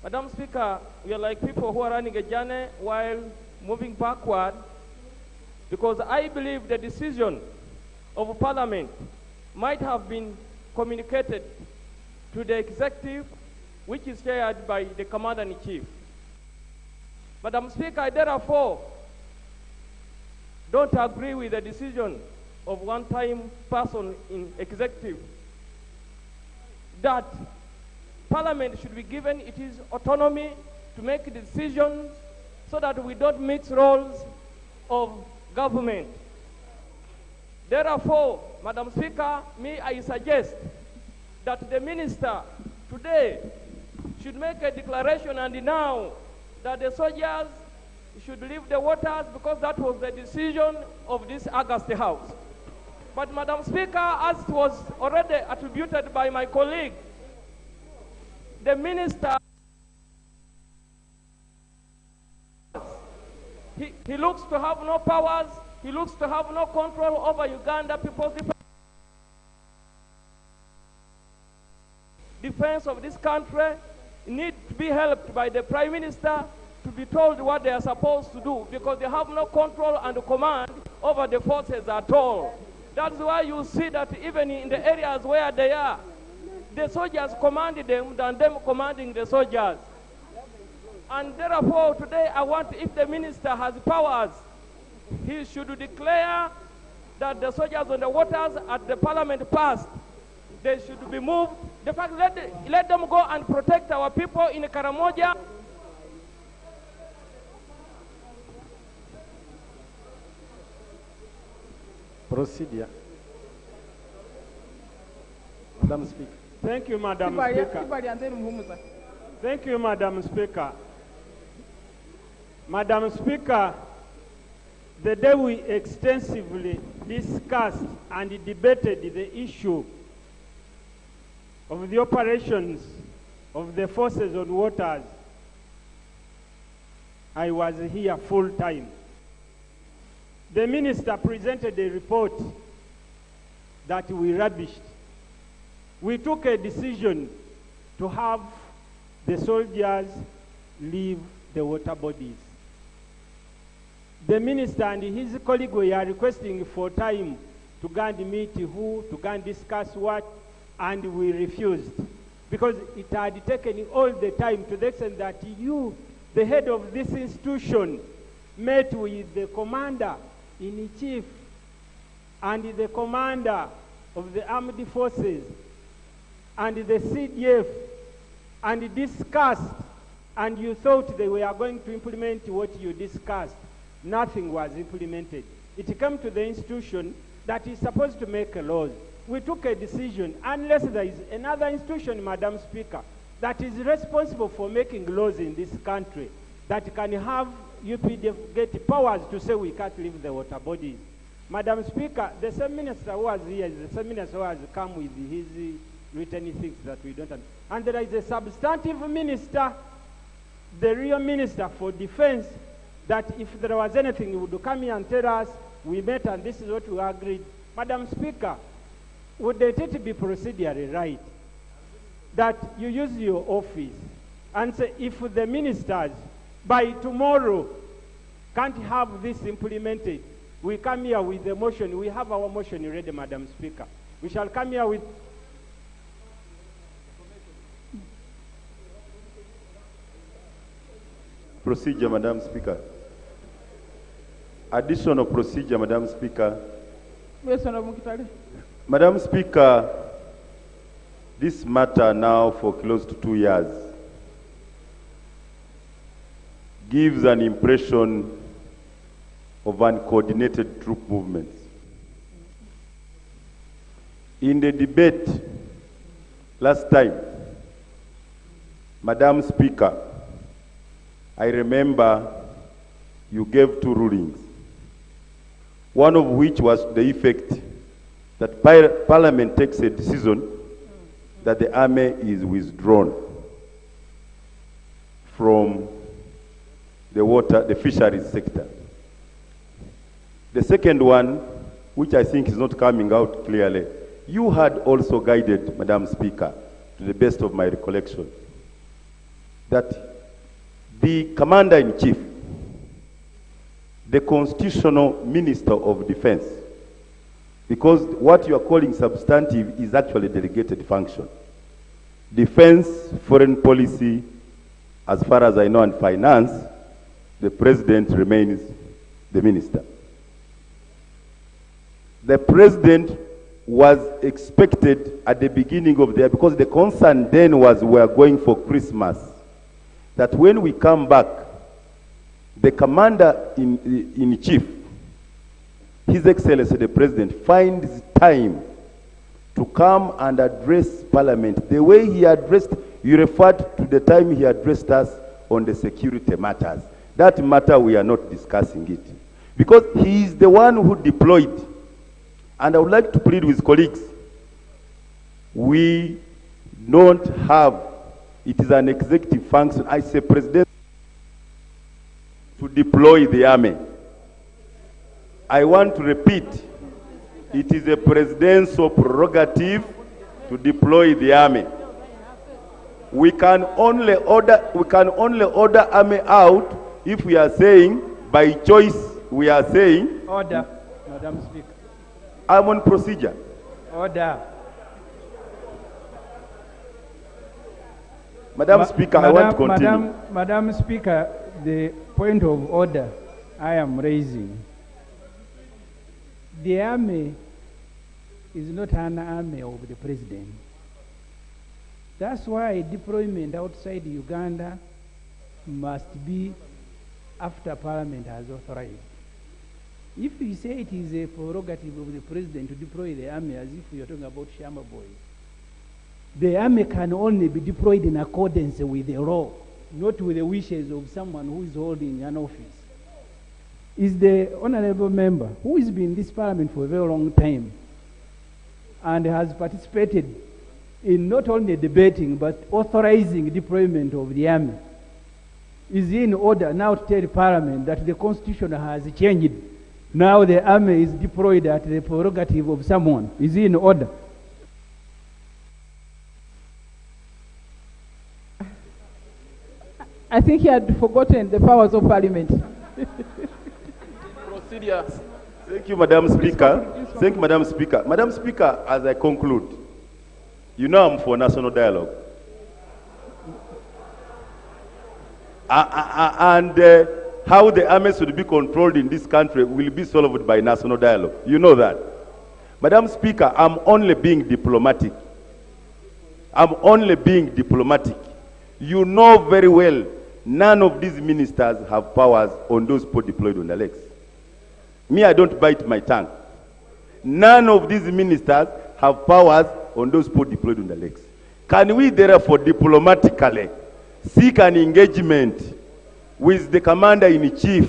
Madam Speaker, we are like people who are running a journey while moving backward, because I believe the decision of Parliament might have been communicated to the executive, which is chaired by the Commander-in-Chief. Madam Speaker, I therefore don't agree with the decision of one-time person in executive that Parliament should be given its autonomy to make decisions so that we don't mix roles of government. Therefore, Madam Speaker, I suggest that the minister today should make a declaration and now that the soldiers should leave the waters, because that was the decision of this August House. But Madam Speaker, as was already attributed by my colleague, the minister, he looks to have no powers, he looks to have no control over Uganda People's defense of this country. Need to be helped by the Prime Minister to be told what they are supposed to do, because they have no control and command over the forces at all. That's why you see that even in the areas where they are, the soldiers commanding them than them commanding the soldiers. And therefore today I want, if the minister has powers, he should declare that the soldiers on the waters at the Parliament passed, they should be moved. The fact, let them go and protect our people in Karamoja. Procedure. Madam Speaker. Thank you, Madam Speaker. Thank you, Madam Speaker. Madam Speaker, the day we extensively discussed and debated the issue of the operations of the forces on waters, I was here full time. The minister presented a report that we rubbished. we took a decision to have the soldiers leave the water bodies. The minister and his colleague were requesting for time to go and meet who, to go and discuss what, and we refused. Because it had taken all the time to the extent that you, the head of this institution, met with the commander-in-chief and the commander of the armed forces and the CDF and discussed, and you thought they were going to implement what you discussed. Nothing was implemented. It came to the institution that is supposed to make laws. We took a decision, unless there is another institution, Madam Speaker, that is responsible for making laws in this country, that can have UPDF get powers to say we can't leave the water bodies. Madam Speaker, the same minister who was here is the same minister who has come with his written things that we don't understand. And there is a substantive minister, the real minister for defense, that if there was anything, he would come here and tell us, we met and this is what we agreed. Madam Speaker, would it be procedurally right that you use your office and say, if the ministers by tomorrow can't have this implemented, we come here with the motion, we have our motion ready, Madam Speaker. We shall come here with procedure, Madam Speaker. Additional procedure, Madam Speaker. Madam Speaker, this matter now for close to 2 years gives an impression of uncoordinated troop movements. In the debate last time, Madam Speaker, I remember you gave 2 rulings, one of which was to the effect that Parliament takes a decision that the army is withdrawn from the fisheries sector. The second one, which I think is not coming out clearly, you had also guided, Madam Speaker, to the best of my recollection, that the Commander-in-Chief, the Constitutional Minister of Defense, because what you are calling substantive is actually delegated function. Defense, foreign policy, as far as I know, and finance, the President remains the Minister. The President was expected at the beginning of the year, because the concern then was we are going for Christmas, that when we come back, the Commander-in-Chief, His Excellency the President, finds time to come and address Parliament. The way he addressed, you referred to the time he addressed us on the security matters. That matter, we are not discussing it. Because he is the one who deployed. And I would like to plead with colleagues, we don't have, it is an executive function, I say President, to deploy the army. I want to repeat, it is a presidential prerogative to deploy the army. We can only order army out if we are saying, by choice, we are saying. Order, Madam Speaker. I'm on procedure. Order. Madam Speaker, I want to continue. Madam Speaker, the point of order I am raising. The army is not an army of the president. That's why deployment outside Uganda must be after Parliament has authorized. If we say it is a prerogative of the president to deploy the army, as if we are talking about Shama boys, the army can only be deployed in accordance with the law, not with the wishes of someone who is holding an office. Is the honorable member who has been in this Parliament for a very long time and has participated in not only debating but authorizing deployment of the army, is in order now to tell Parliament that the Constitution has changed. Now the army is deployed at the prerogative of someone. Is he in order? I think he had forgotten the powers of parliament. Procedure. Thank you, Madam Speaker. Thank you, Madam Speaker. Madam Speaker, as I conclude, you know I'm for national dialogue. And how the army should be controlled in this country will be solved by national dialogue. You know that. Madam Speaker, I'm only being diplomatic. I'm only being diplomatic. You know very well, none of these ministers have powers on those posts deployed on the lakes. Me, I don't bite my tongue. None of these ministers have powers on those posts deployed on the lakes. Can we therefore diplomatically seek an engagement with the commander-in-chief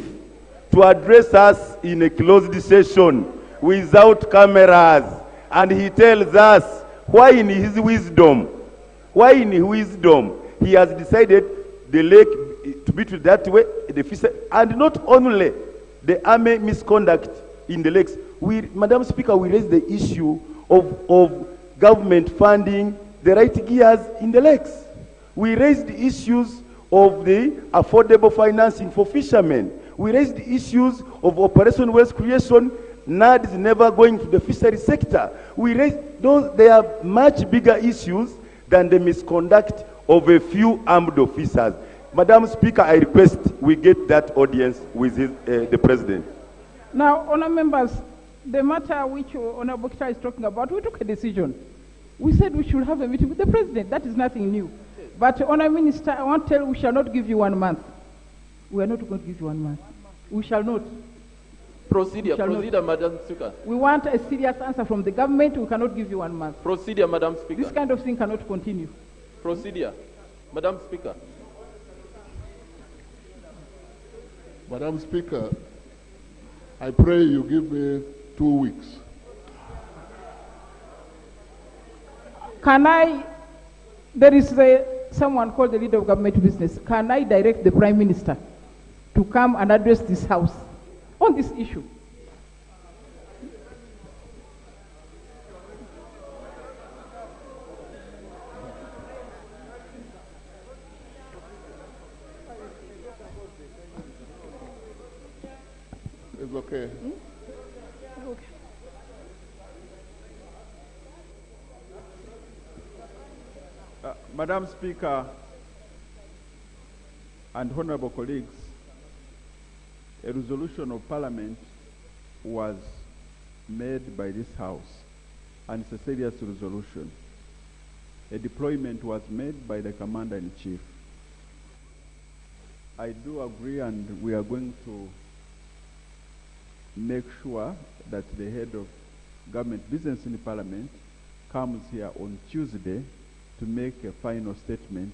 to address us in a closed session without cameras, and he tells us why in his wisdom, he has decided the lake to be treated that way, the fishery, and not only the army misconduct in the lakes. Madam Speaker, we raised the issue of government funding the right gears in the lakes. We raised the issues of the affordable financing for fishermen. We raised the issues of Operation Wealth Creation. NAD is never going to the fishery sector. We raised those. They are much bigger issues than the misconduct of a few armed officers. Madam Speaker, I request we get that audience with the President. Now, honourable members, the matter which Honourable Kita is talking about, we took a decision. We said we should have a meeting with the President. That is nothing new. But, Honourable Minister, I want to tell you, we shall not give you 1 month. We are not going to give you 1 month. We shall not. Procedure, Madam Speaker. We want a serious answer from the government. We cannot give you 1 month. Procedure, Madam Speaker. This kind of thing cannot continue. Procedure. Madam Speaker. Madam Speaker, I pray you give me 2 weeks. Can I, there is someone called the leader of government business. Can I direct the Prime Minister to come and address this House on this issue? It's okay. Okay. Madam Speaker and honorable colleagues, a resolution of Parliament was made by this House, and it's a serious resolution. A deployment was made by the Commander-in-Chief. I do agree, and we are going to make sure that the head of government business in the Parliament comes here on Tuesday to make a final statement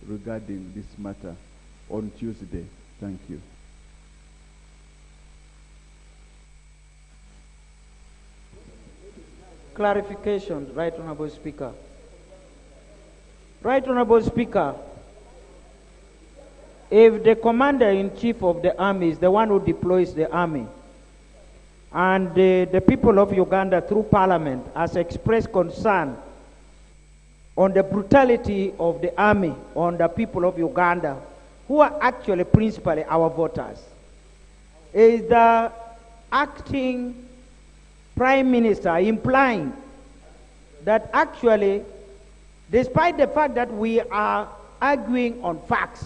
regarding this matter on Tuesday. Thank you. Clarification, Right Honourable Speaker. Right Honourable Speaker, if the Commander-in-Chief of the Army is the one who deploys the Army, and the people of Uganda through Parliament has expressed concern on the brutality of the Army on the people of Uganda, who are actually principally our voters, is the acting Prime Minister implying that actually, despite the fact that we are arguing on facts,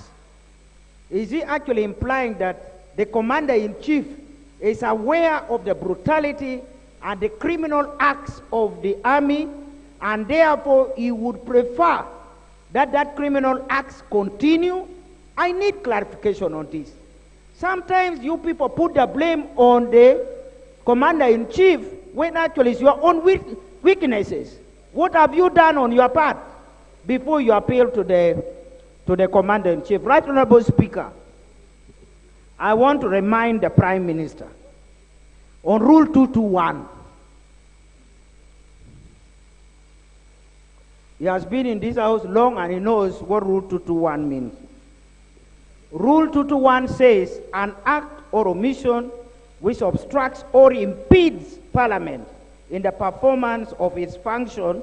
is he actually implying that the Commander-in-Chief is aware of the brutality and the criminal acts of the Army, and therefore he would prefer that that criminal acts continue? I need clarification on this. Sometimes you people put the blame on the Commander-in-Chief when actually it's your own weaknesses. What have you done on your part before you appeal to the Commander-in-Chief? Right Honourable Speaker, I want to remind the Prime Minister on Rule 221. He has been in this House long and he knows what Rule 221 means. Rule 221 says an act or omission which obstructs or impedes Parliament in the performance of its function,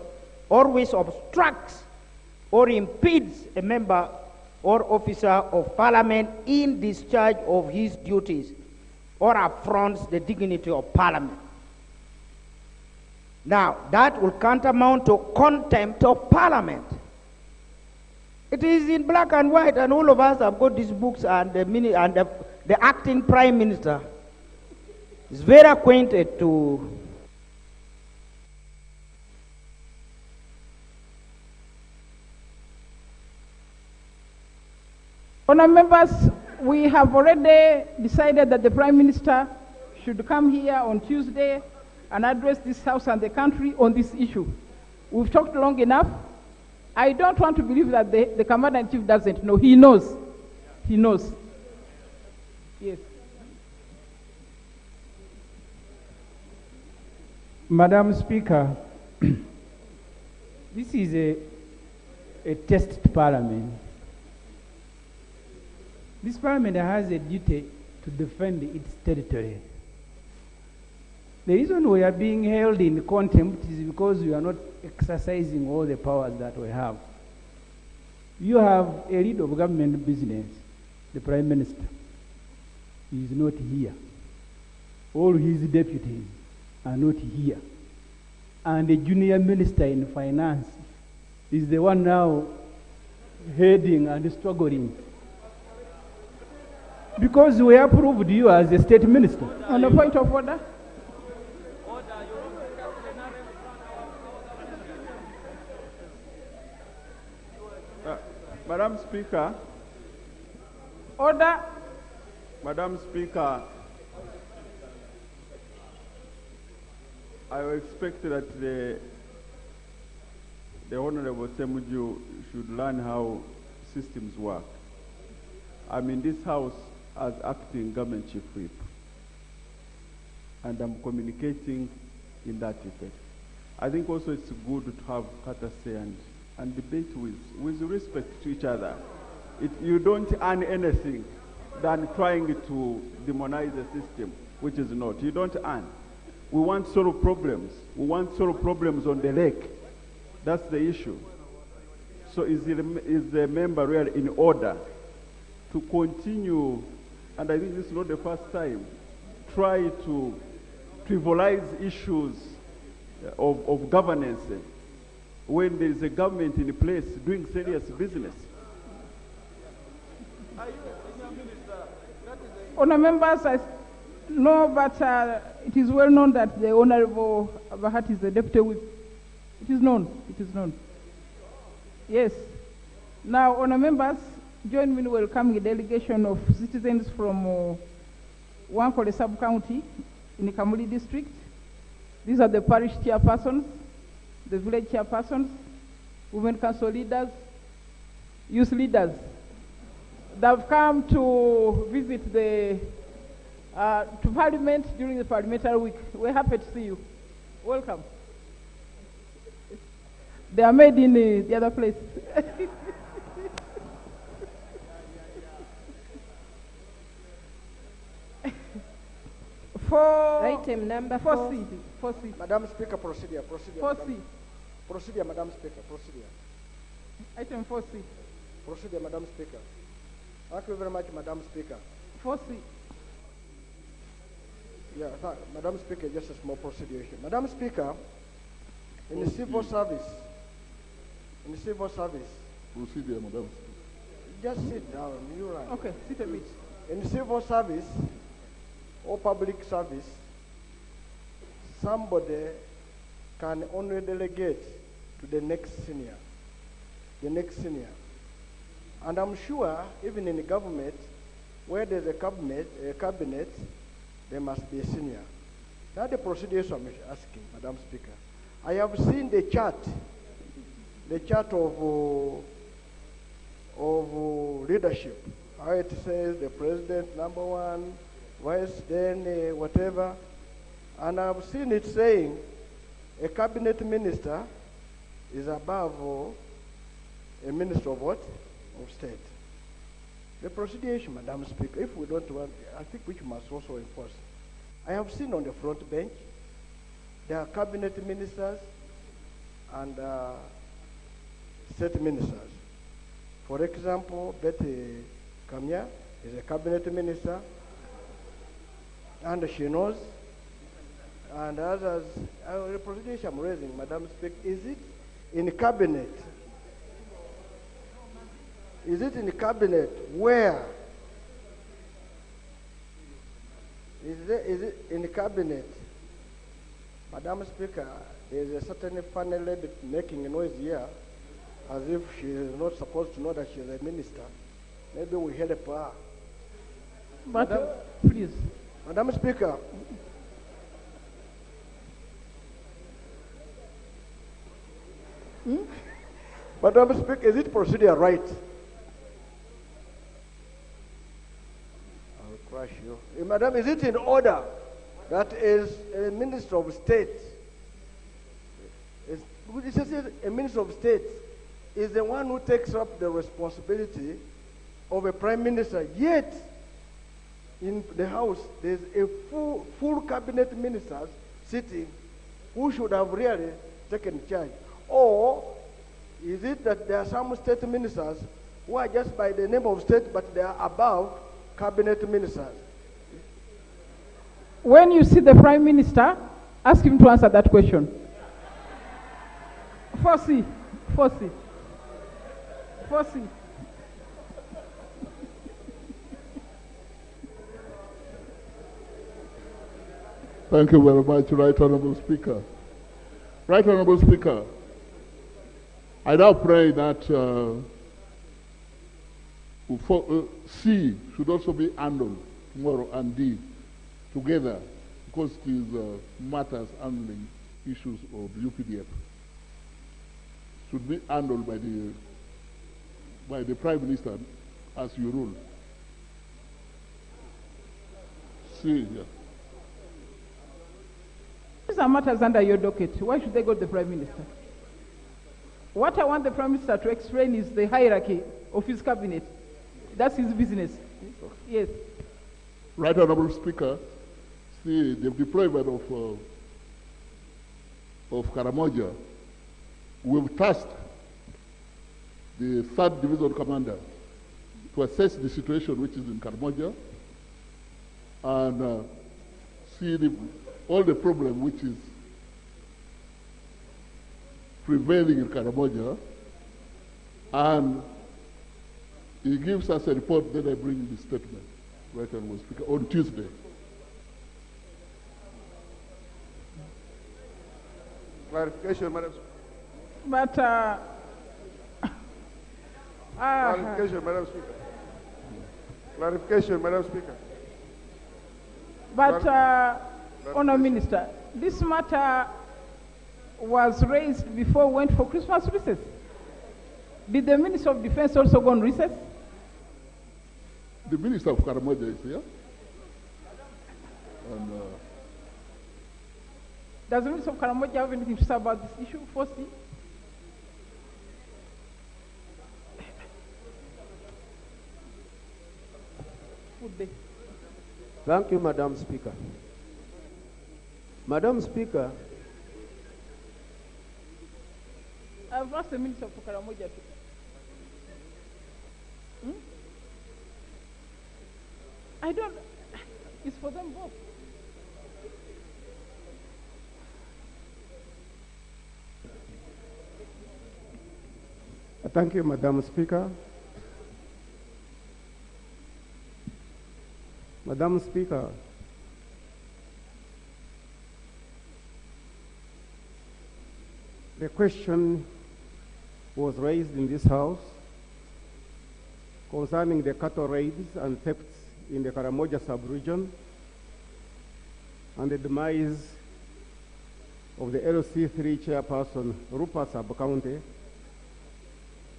or which obstructs or impedes a member or officer of Parliament in discharge of his duties or affronts the dignity of Parliament. Now, that will tantamount to contempt of Parliament. It is in black and white, and all of us have got these books, and the acting Prime Minister is very acquainted to Honourable members, we have already decided that the Prime Minister should come here on Tuesday and address this House and the country on this issue. We've talked long enough. I don't want to believe that the Commander-in-Chief doesn't know. He knows. He knows. Yes. Madam Speaker, this is a test parliament. This parliament has a duty to defend its territory. The reason we are being held in contempt is because we are not exercising all the powers that we have. You have a lead of government business, the Prime Minister. He is not here. All his deputies are not here. And the junior minister in finance is the one now heading and struggling. Because we approved you as a state minister. On the point of order. Madam Speaker. Order. Madam Speaker, I expect that the Honorable Semuju should learn how systems work. I'm in this House as acting government chief whip, and I'm communicating in that effect. I think also it's good to have courtesy and debate with respect to each other. You don't earn anything than trying to demonize the system, which is not. You don't earn. We want to solve problems. We want to solve problems on the lake. That's the issue. So is the member really in order to continue, and I think this is not the first time, try to trivialize issues of governance when there is a government in place doing serious business? Honourable members, I know, but it is well known that the Honourable Bahat is the deputy whip. It is known. It is known. Yes. Now, honourable members, join me in welcoming a delegation of citizens from Wankole sub-county in the Kamuli district. These are the parish chairpersons, the village chairpersons, women council leaders, youth leaders. They've come to visit to Parliament during the parliamentary week. We're happy to see you. Welcome. They are made in the other place. For item number 4C. 4C. Madam Speaker, procedure. 4C. Procedure, Madam Speaker, procedure. Item 4C. Procedure, Madam Speaker. Thank you very much, Madam Speaker. 4C. Yeah, Madam Speaker, just a small procedure issue. Madam Speaker, in the civil service, procedure, Madam Speaker. Just sit down, you're right. Okay, sit a bit. In the civil service or public service, somebody can only delegate to the next senior. And I'm sure even in the government, where there's a cabinet, there must be a senior. That's the procedure I'm asking, Madam Speaker. I have seen the chart of leadership. How it says the president number one, vice then whatever. And I've seen it saying a cabinet minister is above a minister of what? Of state. The procedure, Madam Speaker, if we don't want, I think we must also enforce. I have seen on the front bench, there are cabinet ministers and state ministers. For example, Betty Kamya is a cabinet minister, and she knows. And others, the position I'm raising, Madam Speaker, is it in cabinet? Is it in cabinet? Where? Is it in cabinet? Madam Speaker, there is a certain funny lady making a noise here, as if she is not supposed to know that she is a minister. Maybe we help her. But, please. Madam Speaker, Madam Speaker, is it procedure right? I'll crush you. Madam, is it in order that is a Minister of State? It says a Minister of State is the one who takes up the responsibility of a Prime Minister, yet in the House there's a full cabinet ministers sitting who should have really taken charge. Or is it that there are some state ministers who are just by the name of state, but they are above cabinet ministers? When you see the Prime Minister, ask him to answer that question. 4C. Thank you very much, Right Honorable Speaker. Right Honorable Speaker, I now pray that C should also be handled tomorrow, and D together, because it is matters handling issues of UPDF. Should be handled by the Prime Minister as you rule. C, yeah. These are matters under your docket. Why should they go to the Prime Minister? What I want the Prime Minister to explain is the hierarchy of his cabinet. That's his business. Yes. Right Honorable Speaker, see the deployment of Karamoja, we've tasked the 3rd Division Commander to assess the situation which is in Karamoja and see all the problem which is prevailing in Karamoja, and he gives us a report, then I bring the statement, Right Honorable Speaker, on Tuesday. Clarification, Madam Speaker. But, clarification, Madam Speaker. Clarification, Madam Speaker. But, Honour Minister, this matter was raised before we went for Christmas recess. Did the Minister of Defense also go on recess? The Minister of Karamoja is here. And, does the Minister of Karamoja have anything to say about this issue? 4C? Thank you, Madam Speaker. Madam Speaker, I've asked the Minister for Karamoja too. I don't, it's for them both. Thank you, Madam Speaker. Madam Speaker, the question was raised in this House concerning the cattle raids and thefts in the Karamoja sub-region and the demise of the LC3 chairperson, Rupa Sub-County,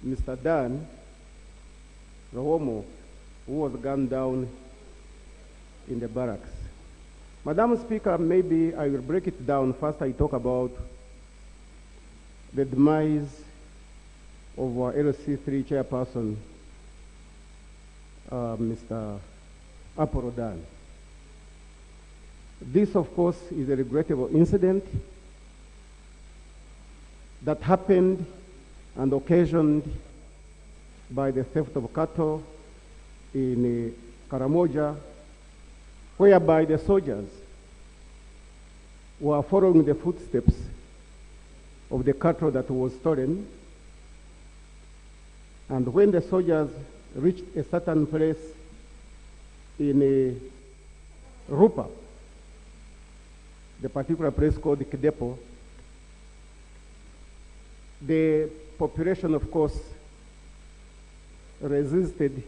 Mr. Dan Rahomo, who was gunned down in the barracks. Madam Speaker, maybe I will break it down. First, I talk about the demise of our LC3 chairperson, Mr. Aporodan. This, of course, is a regrettable incident that happened and occasioned by the theft of cattle in Karamoja, whereby the soldiers were following the footsteps of the cattle that was stolen. And when the soldiers reached a certain place in Rupa, the particular place called Kidepo, the population, of course, resisted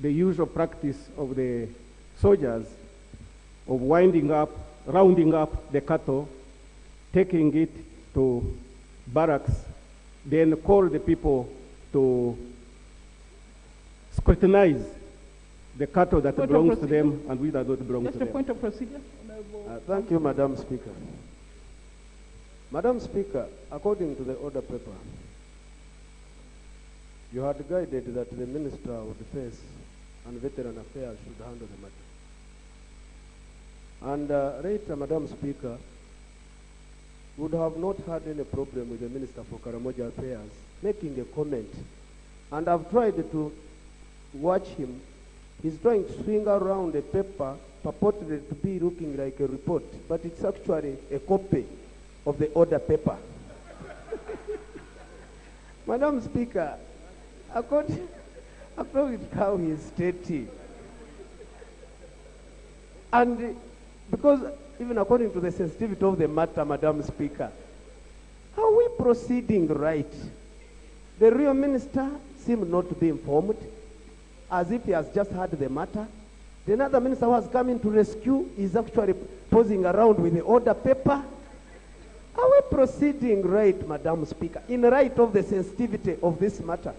the usual practice of the soldiers of rounding up the cattle, taking it to barracks, then call the people to scrutinize the cattle that belongs to them and which that don't belong to them. Just a point of procedure. Thank you, Madam Speaker. Madam Speaker, according to the order paper, you had guided that the Minister of Defense and Veteran Affairs should handle the matter. And later, Madam Speaker, would have not had any problem with the Minister for Karamoja Affairs making a comment. And I've tried to watch him. He's trying to swing around a paper purported to be looking like a report, but it's actually a copy of the order paper. Madam Speaker, according to how he is stating, and because even according to the sensitivity of the matter, Madam Speaker, are we proceeding right? The real minister seemed not to be informed, as if he has just heard the matter. The other minister who has come in to rescue is actually posing around with the order paper. Are we proceeding right, Madam Speaker, in light of the sensitivity of this matter?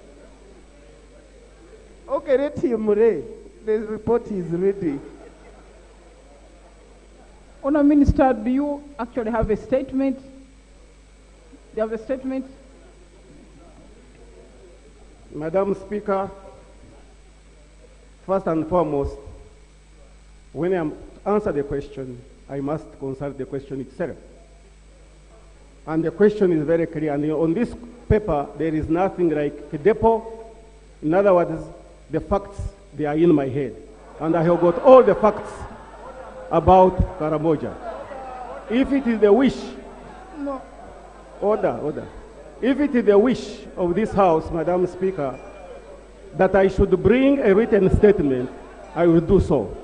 Okay, let him read. The report is ready. Honour Minister, do you actually have a statement? Do you have a statement? Madam Speaker, first and foremost, when I answer the question, I must consult the question itself. And the question is very clear. And on this paper, there is nothing like a depot. In other words, the facts, they are in my head. And I have got all the facts about Karamoja. If it is the wish, no. Order. If it is the wish of this House, Madam Speaker, that I should bring a written statement, I will do so.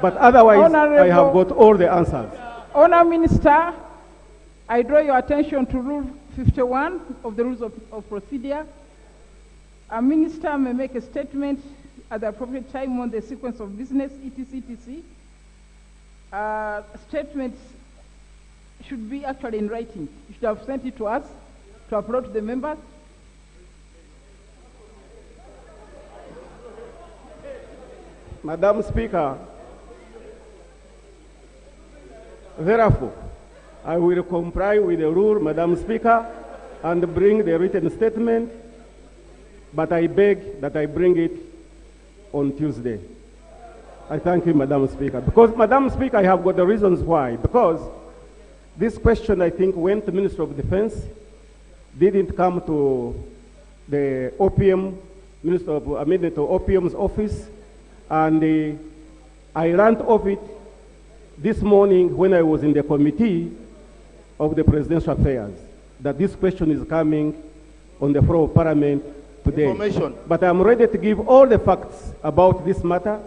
But otherwise, I have got all the answers. Honour Minister, I draw your attention to Rule 51 of the Rules of Procedure. A minister may make a statement at the appropriate time on the sequence of business, etc. Statements should be actually in writing. You should have sent it to us to upload to the members. Madam Speaker, therefore, I will comply with the rule, Madam Speaker, and bring the written statement, but I beg that I bring it on Tuesday. I thank you, Madam Speaker. Because, Madam Speaker, I have got the reasons why. Because this question, I think, went to the Minister of Defense, didn't come to the OPM, Minister of, to OPM's office, and I learned of it this morning when I was in the committee of the Presidential Affairs, that this question is coming on the floor of Parliament today. Information. But I'm ready to give all the facts about this matter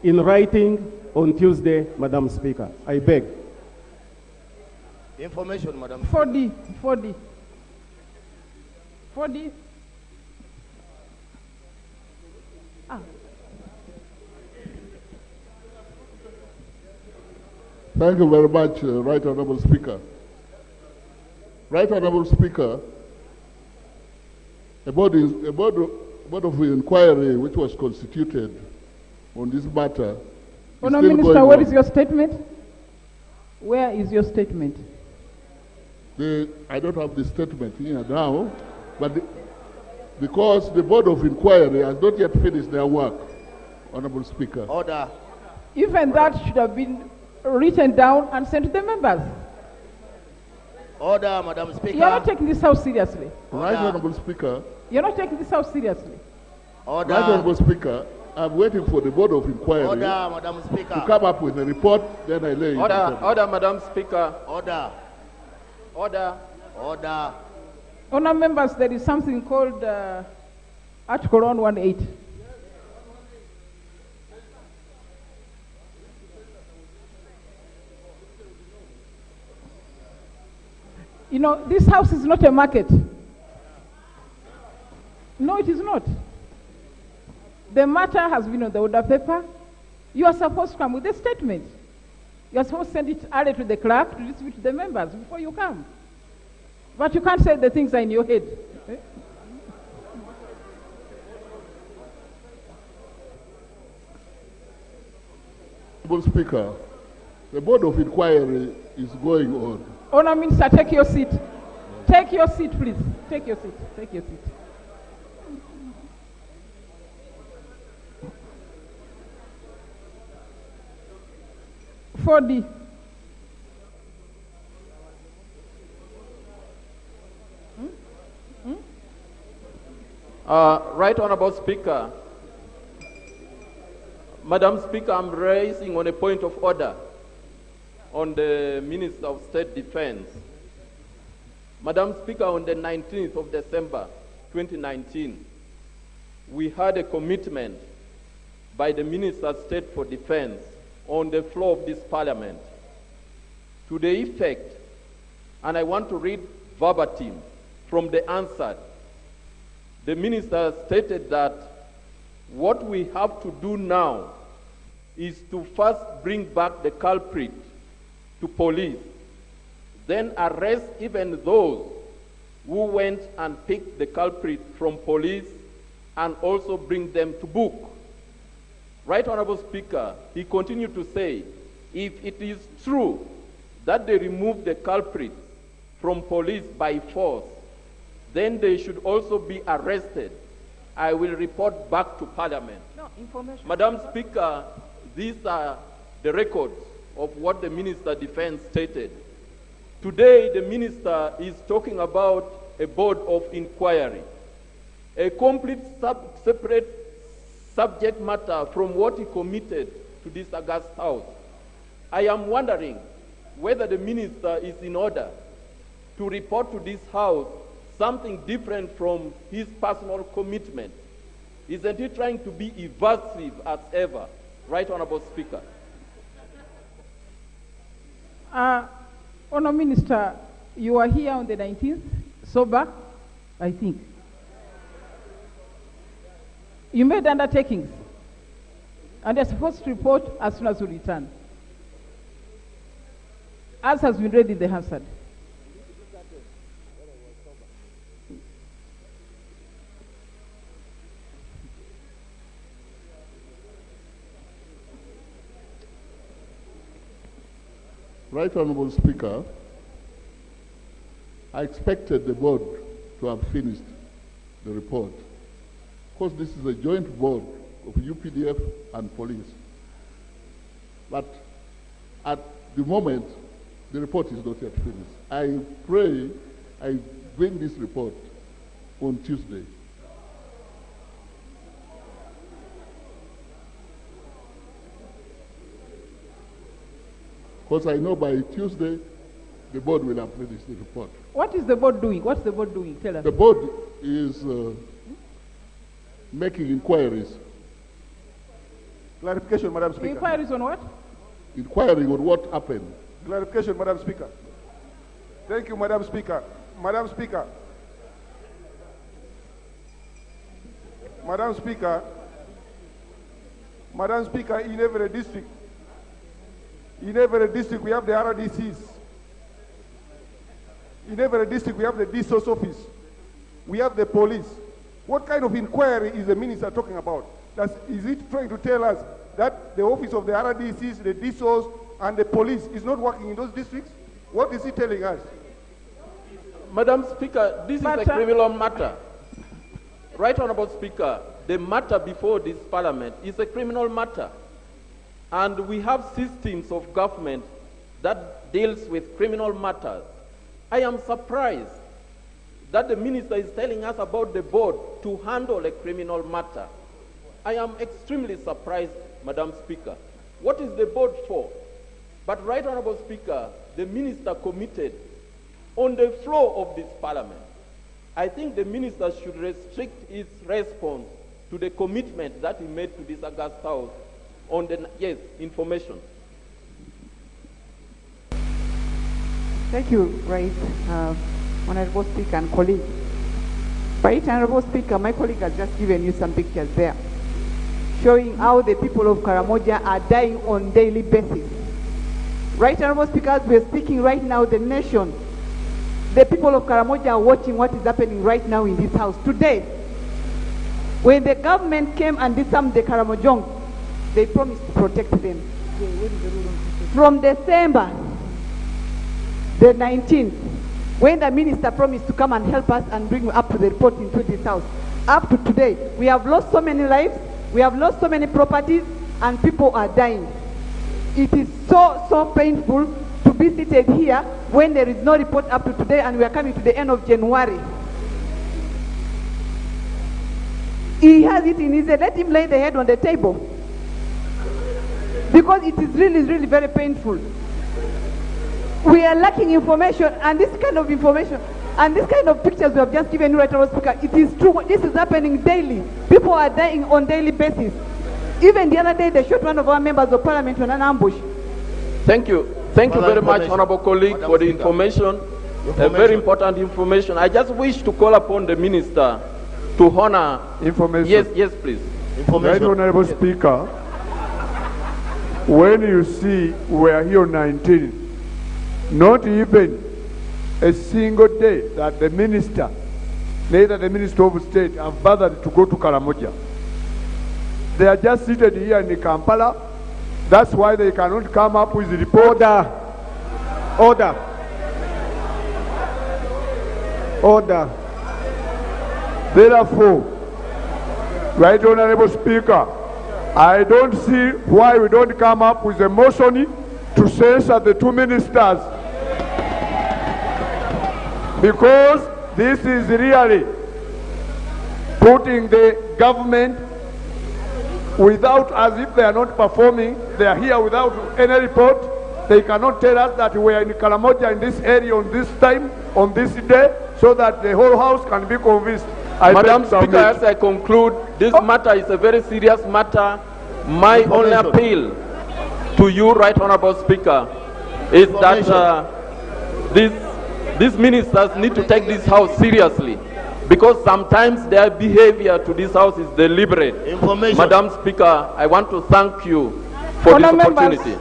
in writing on Tuesday, Madam Speaker. I beg. Information, Madam. 4D. Thank you very much, Right Honourable Speaker. Right Honourable Speaker, a board of inquiry which was constituted on this matter. Honour Minister, what is your statement? Where is your statement? I don't have the statement here now, but because the board of inquiry has not yet finished their work, Honourable Speaker. Order. Even that should have been written down and sent to the members. Order, Madam Speaker. You are not taking this House seriously. Right, Honourable Speaker. You're not taking this house seriously. Right, Honorable Speaker, I'm waiting for the Board of Inquiry Madam Speaker. to come up with a report, then I lay it. Order, Madam Speaker. Order. Honor members, there is something called Article 118. You know, this house is not a market. No, it is not. The matter has been on the order paper. You are supposed to come with a statement. You are supposed to send it early to the clerk to distribute to the members before you come. But you can't say the things are in your head. Honorable Speaker, the Board of Inquiry is going on. Honor Minister, take your seat. Take your seat, please. Take your seat. Take your seat. D. Right Honorable Speaker, Madam Speaker, I'm raising on a point of order on the Minister of State Defense. Madam Speaker, on the 19th of December 2019, we had a commitment by the Minister of State for Defense on the floor of this Parliament to the effect, and I want to read verbatim from the answer. The Minister stated that what we have to do now is to first bring back the culprit to police, then arrest even those who went and picked the culprit from police and also bring them to book. Right Honorable Speaker, he continued to say, if it is true that they removed the culprit from police by force, then they should also be arrested. I will report back to Parliament. No, information. Madam Speaker, these are the records of what the Minister of Defense stated. Today, the Minister is talking about a board of inquiry, a complete separate subject matter from what he committed to this august house. I am wondering whether the Minister is in order to report to this house something different from his personal commitment. Isn't he trying to be evasive as ever? Right Honorable Speaker. Honor Minister, you are here on the 19th, sober, I think. You made undertakings, and you're supposed to report as soon as you return. As has been read in the Hansard. Right Honorable Speaker, I expected the board to have finished the report. Of course, this is a joint board of UPDF and police. But at the moment, the report is not yet finished. I pray I bring this report on Tuesday. Because I know by Tuesday, the board will have finished the report. What is the board doing? What's the board doing? Tell us. The board is making inquiries. Clarification, Madam Speaker. Inquiries on what? Inquiring on what happened. Clarification, Madam Speaker. Thank you, Madam Speaker. Madam Speaker. Madam Speaker. Madam Speaker, in every district, we have the RDCs. In every district, we have the DSOS office. We have the police. What kind of inquiry is the minister talking about? Is it trying to tell us that the office of the RDCs, the DSOS, and the police is not working in those districts? What is he telling us? Madam Speaker, this is a criminal matter. Right Honorable Speaker, the matter before this Parliament is a criminal matter. And we have systems of government that deals with criminal matters. I am surprised that the minister is telling us about the board to handle a criminal matter. I am extremely surprised, Madam Speaker. What is the board for? But Right Honorable Speaker, the minister committed on the floor of this parliament. I think the minister should restrict his response to the commitment that he made to this August House on the, information. Thank you, Right Honorable Speaker and colleague. Right Honorable Speaker, my colleague has just given you some pictures there, showing how the people of Karamoja are dying on daily basis. Right Honorable Speaker, as we are speaking right now, the nation, the people of Karamoja are watching what is happening right now in this house. Today, when the government came and disarmed the Karamojong, they promised to protect them. From December the 19th, when the minister promised to come and help us and bring up to the report into this house, up to today, we have lost so many lives, we have lost so many properties, and people are dying. It is so painful to be seated here when there is no report up to today, and we are coming to the end of January. He has it in his head. Let him lay the head on the table, because it is really very painful. We are lacking information, and this kind of information and this kind of pictures we have just given you, Right Honorable Speaker, it is true. This is happening daily. People are dying on daily basis. Even the other day, they shot one of our members of parliament on an ambush. Thank you. Thank you very much, Honorable colleague, for the information. Very important information. I just wish to call upon the minister to honor information. Yes, please. Right Honorable Speaker, when you see we are here on 19, not even a single day that the minister, neither the Minister of State, have bothered to go to Karamoja. They are just seated here in Kampala. That's why they cannot come up with the report. Order. Therefore, Right Honorable Speaker, I don't see why we don't come up with a motion to censure the two ministers, because this is really putting the government without, as if they are not performing. They are here without any report. They cannot tell us that we are in Karamoja in this area on this time, on this day, so that the whole house can be convinced. Madam Speaker, as I conclude, this matter is a very serious matter. My only appeal to you, Right Honorable Speaker, is that these ministers need to take this house seriously, because sometimes their behavior to this house is deliberate. Madam Speaker, I want to thank you for this opportunity.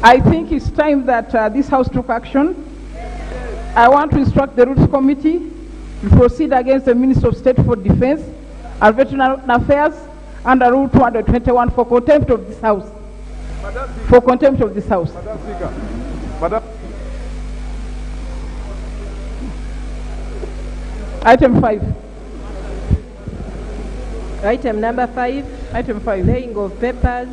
I think it's time that this house took action. I want to instruct the Rules Committee to proceed against the Minister of State for Defense and Veteran Affairs under Rule 221 for contempt of this house. For contempt of this house. Item 5. Item number 5. Item 5. Laying of papers.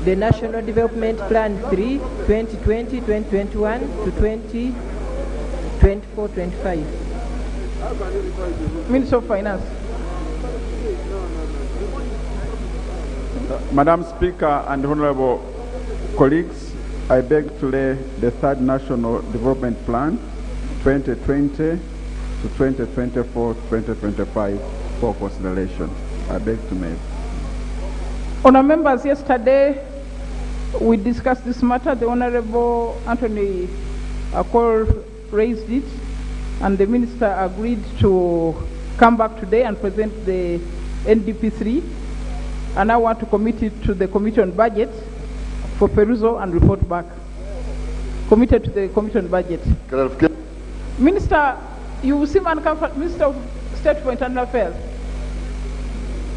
The National Development Plan 3, 2020-2021 to 2024-25. Minister of Finance. Madam Speaker and honorable colleagues, I beg to lay the third National Development Plan 2020 to 2024-2025 for consideration. I beg to make. Honour members, yesterday we discussed this matter. The Honourable Anthony Akol raised it, and the Minister agreed to come back today and present the NDP3. And I want to commit it to the Committee on Budget for perusal and report back. Committed to the Committee on Budget. Minister, you seem uncomfortable. Minister of State for Internal Affairs.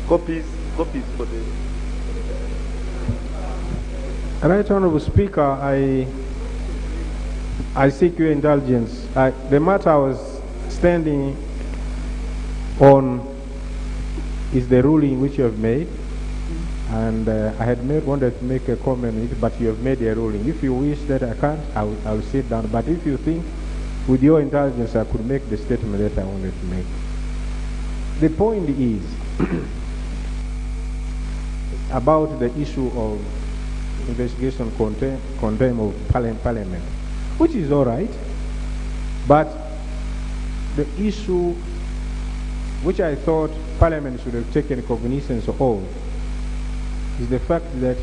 Copies for the... Right Honorable Speaker, I seek your indulgence. The matter I was standing on is the ruling which you have made, and I had wanted to make a comment on it, but you have made a ruling. If you wish that I can't, I will sit down. But if you think with your intelligence, I could make the statement that I wanted to make. The point is about the issue of investigation contempt of parliament, which is all right, but the issue which I thought Parliament should have taken cognizance of is the fact that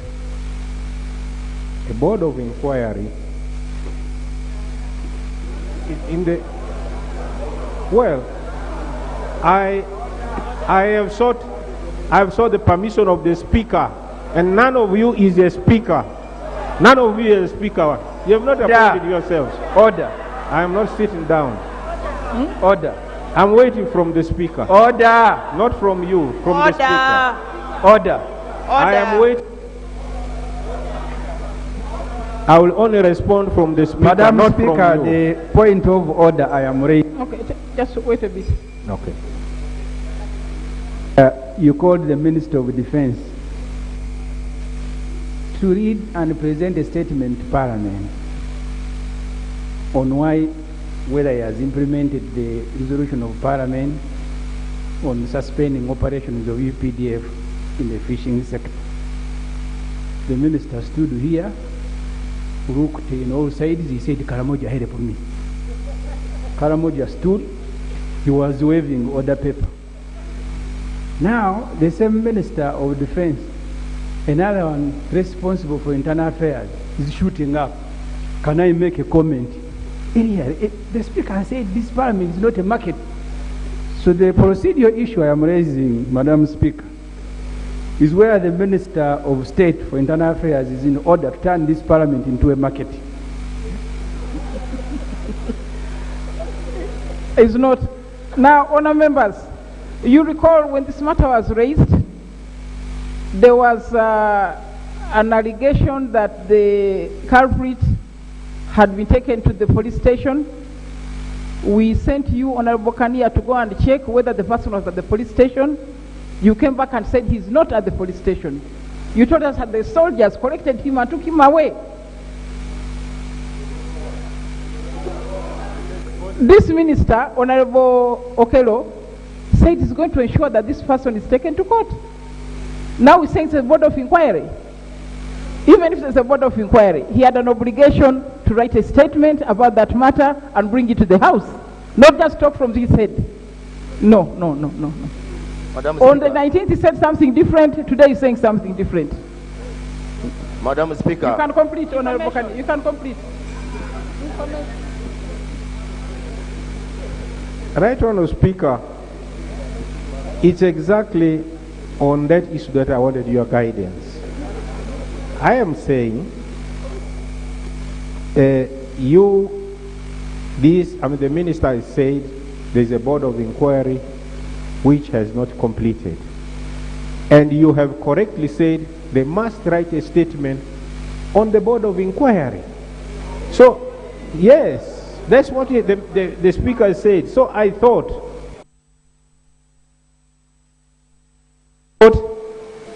a board of inquiry in the I've sought the permission of the speaker, and none of you is a speaker. None of you is a speaker. You have not appointed yourselves. Order. I am not sitting down. Order. I'm waiting from the speaker. Order. Not from you, from the speaker. Order. I am waiting. I will only respond from the speaker, Madam not Speaker, from you. the point of order I am raising. Okay, just wait a bit. Okay. You called the Minister of Defense to read and present a statement to Parliament on whether he has implemented the resolution of Parliament on suspending operations of UPDF in the fishing sector. The Minister stood here, looked in all sides, he said, Karamoja, help me. Karamoja stood, he was waving order paper. Now, the same Minister of Defense, another one responsible for internal affairs, is shooting up. Can I make a comment? The Speaker said this Parliament is not a market. So the procedural issue I am raising, Madam Speaker, is where the Minister of State for Internal Affairs is in order to turn this Parliament into a market. It's not. Now, honour members, you recall when this matter was raised, there was an allegation that the culprit had been taken to the police station. We sent you, Honorable Kania, to go and check whether the person was at the police station. You came back and said he's not at the police station. You told us that the soldiers collected him and took him away. This minister, Honorable Okello, said he's going to ensure that this person is taken to court. Now he's saying it's a board of inquiry. Even if there's a board of inquiry, he had an obligation to write a statement about that matter and bring it to the House, not just talk from his head. No. Madam On Speaker. the 19th he said something different, today he's saying something different. Madam Speaker. You can complete, Honorable Kani. You can complete. Right, Honourable Speaker, it's exactly on that issue that I wanted your guidance. I am saying, the minister has said there's a board of inquiry which has not completed. And you have correctly said they must write a statement on the board of inquiry. So, yes, that's what the speaker said. So I thought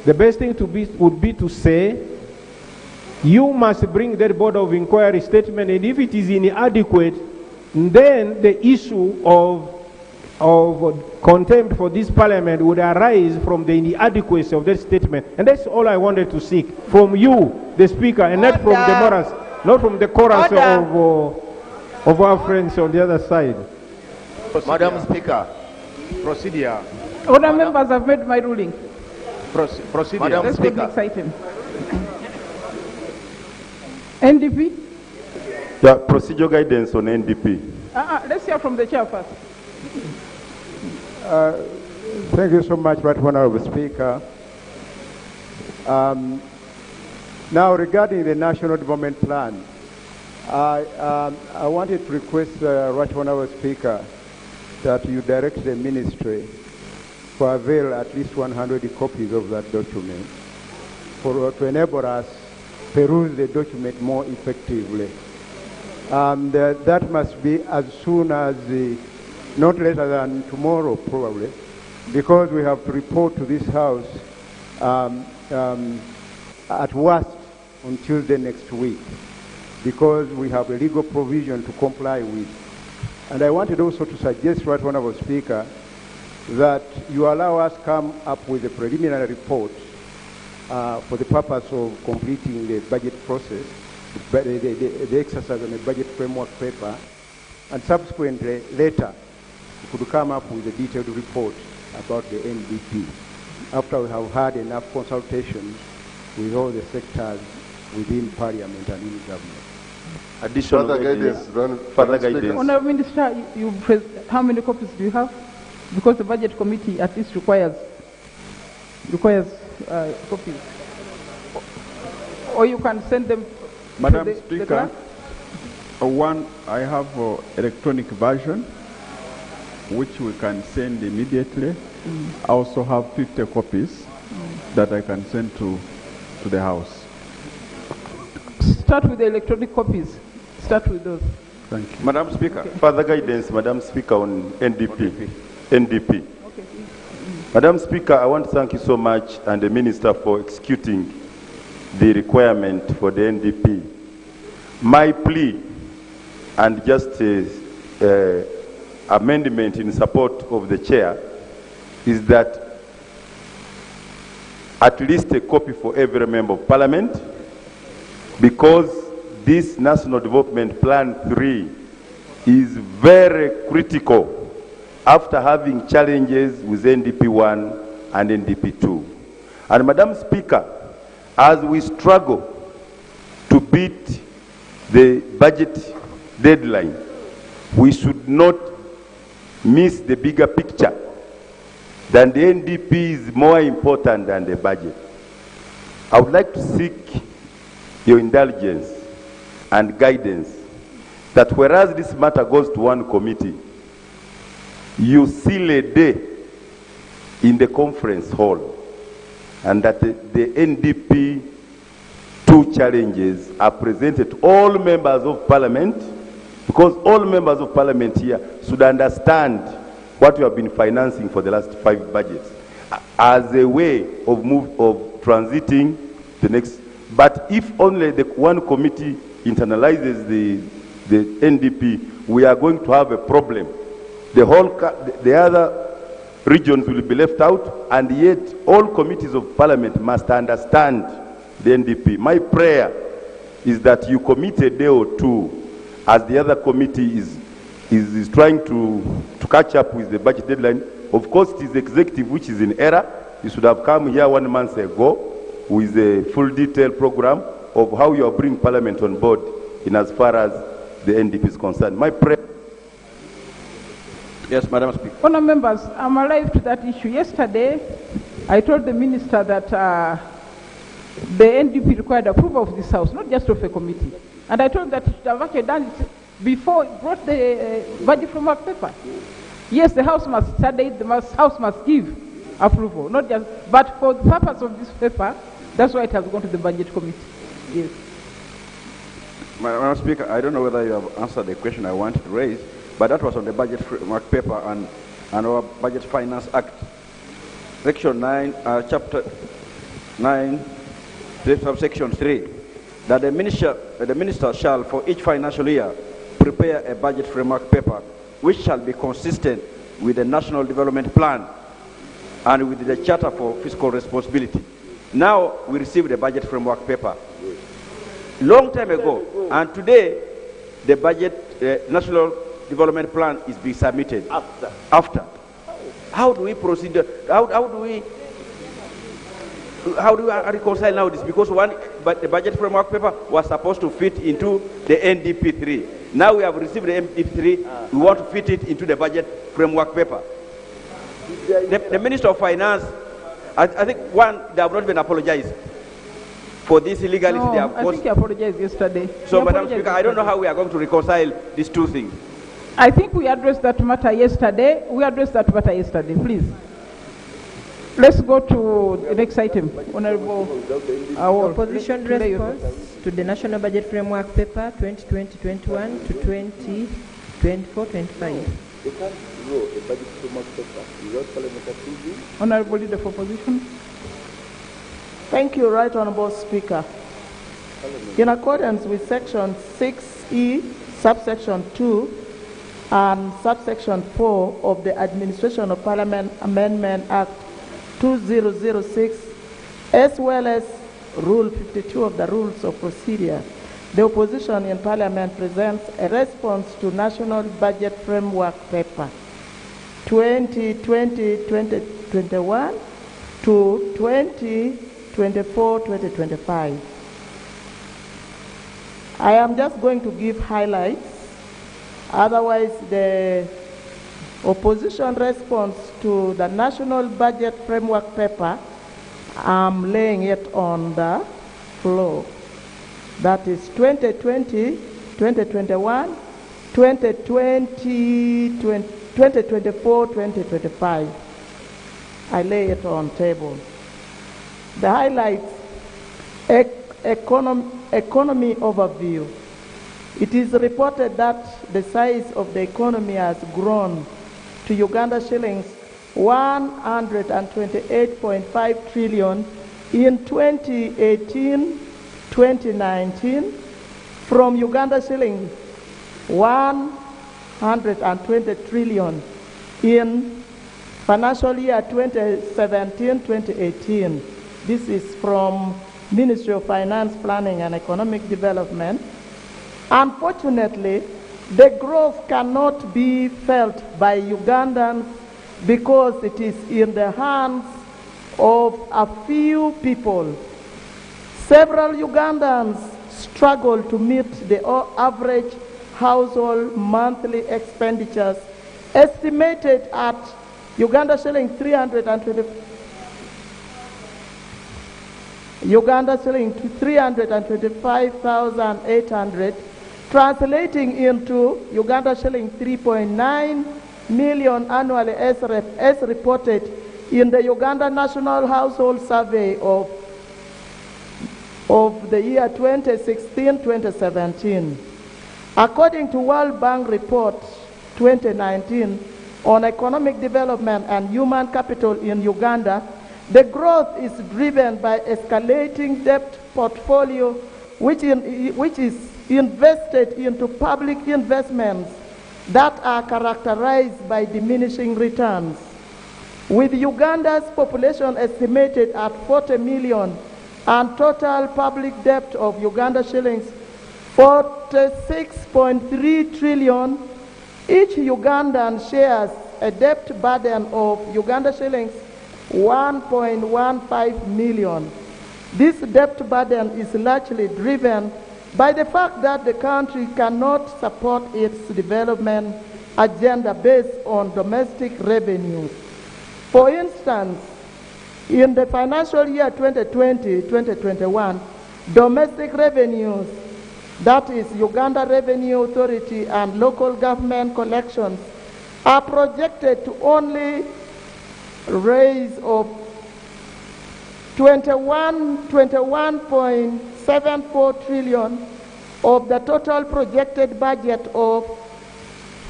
the best thing would be to say, you must bring that board of inquiry statement, and if it is inadequate, then the issue of contempt for this Parliament would arise from the inadequacy of that statement. And that's all I wanted to seek from you, the Speaker, and not from the morals, not from the chorus of our friends on the other side. Madam Speaker. Procedure. Other members have made my ruling. Procedure. Madam Let's go to Speaker. next item. NDP? Yeah, procedural guidance on NDP. Let's hear from the chair first. Thank you so much, Right Honourable Speaker. Now, regarding the National Development Plan, I wanted to request, Right Honourable Speaker, that you direct the Ministry to avail at least 100 copies of that document to enable us peruse the document more effectively. That must be as soon as, not later than tomorrow probably, because we have to report to this House at worst on Tuesday next week, because we have a legal provision to comply with. And I wanted also to suggest, Right Honourable Speaker, that you allow us come up with a preliminary report for the purpose of completing the budget process, the exercise on the budget framework paper, and subsequently, later, we could come up with a detailed report about the NDP after we have had enough consultations with all the sectors within Parliament and in government. Additional further guidance. Honourable Minister, how many copies do you have? Because the budget committee at least requires copies. Or you can send them Madam to the Speaker, clerk? one, I have electronic version, which we can send immediately. I also have 50 copies that I can send to the House. Start with the electronic copies. Start with those. Thank you. Madam Speaker, further guidance, Madam Speaker, on NDP. Okay. Madam Speaker, I want to thank you so much and the Minister for executing the requirement for the NDP. My plea and just amendment in support of the Chair is that at least a copy for every Member of Parliament, because this National Development Plan 3 is very critical after having challenges with NDP 1 and NDP 2. And Madam Speaker, as we struggle to beat the budget deadline, we should not miss the bigger picture. Then the NDP is more important than the budget. I would like to seek your indulgence and guidance that whereas this matter goes to one committee, you seal a day in the conference hall, and that the NDP 2 challenges are presented to all members of Parliament, because all members of Parliament here should understand what we have been financing for the last 5 budgets as a way of transiting the next. But if only the one committee internalizes the NDP, we are going to have a problem. The other regions will be left out, and yet all committees of Parliament must understand the NDP. My prayer is that you commit a day or two as the other committee is trying to catch up with the budget deadline. Of course, it is the executive which is in error. You should have come here 1 month ago with a full detailed program of how you are bringing Parliament on board in as far as the NDP is concerned. My prayer. Yes, Madam Speaker. Honourable members, I'm alive to that issue. Yesterday, I told the Minister that the NDP required approval of this House, not just of a committee. And I told him that it should have actually done it before it brought the budget framework paper. Yes, the House must study it, the House must give approval, not just, but for the purpose of this paper, that's why it has gone to the budget committee. Yes. Madam Speaker, I don't know whether you have answered the question I wanted to raise, but that was on the budget framework paper and our Budget Finance Act. Section 9, Chapter 9, subsection 3, that the minister shall, for each financial year, prepare a budget framework paper which shall be consistent with the National Development Plan and with the Charter for Fiscal Responsibility. Now we receive the budget framework paper. Long time ago, and today the budget, National Development Plan is being submitted. After. How do we proceed? How do we reconcile now this? Because the budget framework paper was supposed to fit into the NDP 3. Now we have received the NDP 3. We want to fit it into the budget framework paper. The Minister of Finance, I think they have not even apologized for this illegality they have caused. I think he apologized yesterday. So, Madam Speaker, I don't know how we are going to reconcile these two things. I think we addressed that matter yesterday. Please. Let's go to the next item. Honorable Opposition response to the National Budget Framework Paper 2020-21 to 2024-25. Honorable Leader for Opposition. Thank you, Right Honorable Speaker. In accordance with Section 6E, subsection 2 and subsection 4 of the Administration of Parliament Amendment Act 2006, as well as Rule 52 of the Rules of Procedure, the opposition in Parliament presents a response to National Budget Framework Paper 2020-2021 to 2024-2025. I am just going to give highlights. Otherwise, the opposition response to the National Budget Framework Paper, I'm laying it on the floor. That is 2020, 2021, 2024, 2025. I lay it on table. The highlights, economy overview. It is reported that the size of the economy has grown to Uganda shillings 128.5 trillion in 2018-2019 from Uganda shillings 120 trillion in financial year 2017-2018. This is from Ministry of Finance, Planning and Economic Development. Unfortunately, the growth cannot be felt by Ugandans because it is in the hands of a few people. Several Ugandans struggle to meet the average household monthly expenditures estimated at Uganda shilling 325,800, translating into Uganda shilling 3.9 million annually as reported in the Uganda National Household Survey of the year 2016-2017. According to World Bank Report 2019 on economic development and human capital in Uganda, the growth is driven by escalating debt portfolio, which is invested into public investments that are characterized by diminishing returns. With Uganda's population estimated at 40 million and total public debt of Uganda shillings 46.3 trillion, each Ugandan shares a debt burden of Uganda shillings 1.15 million. This debt burden is largely driven by the fact that the country cannot support its development agenda based on domestic revenues. For instance, in the financial year 2020-2021, domestic revenues, that is Uganda Revenue Authority and local government collections, are projected to only raise of 21.74 trillion of the total projected budget of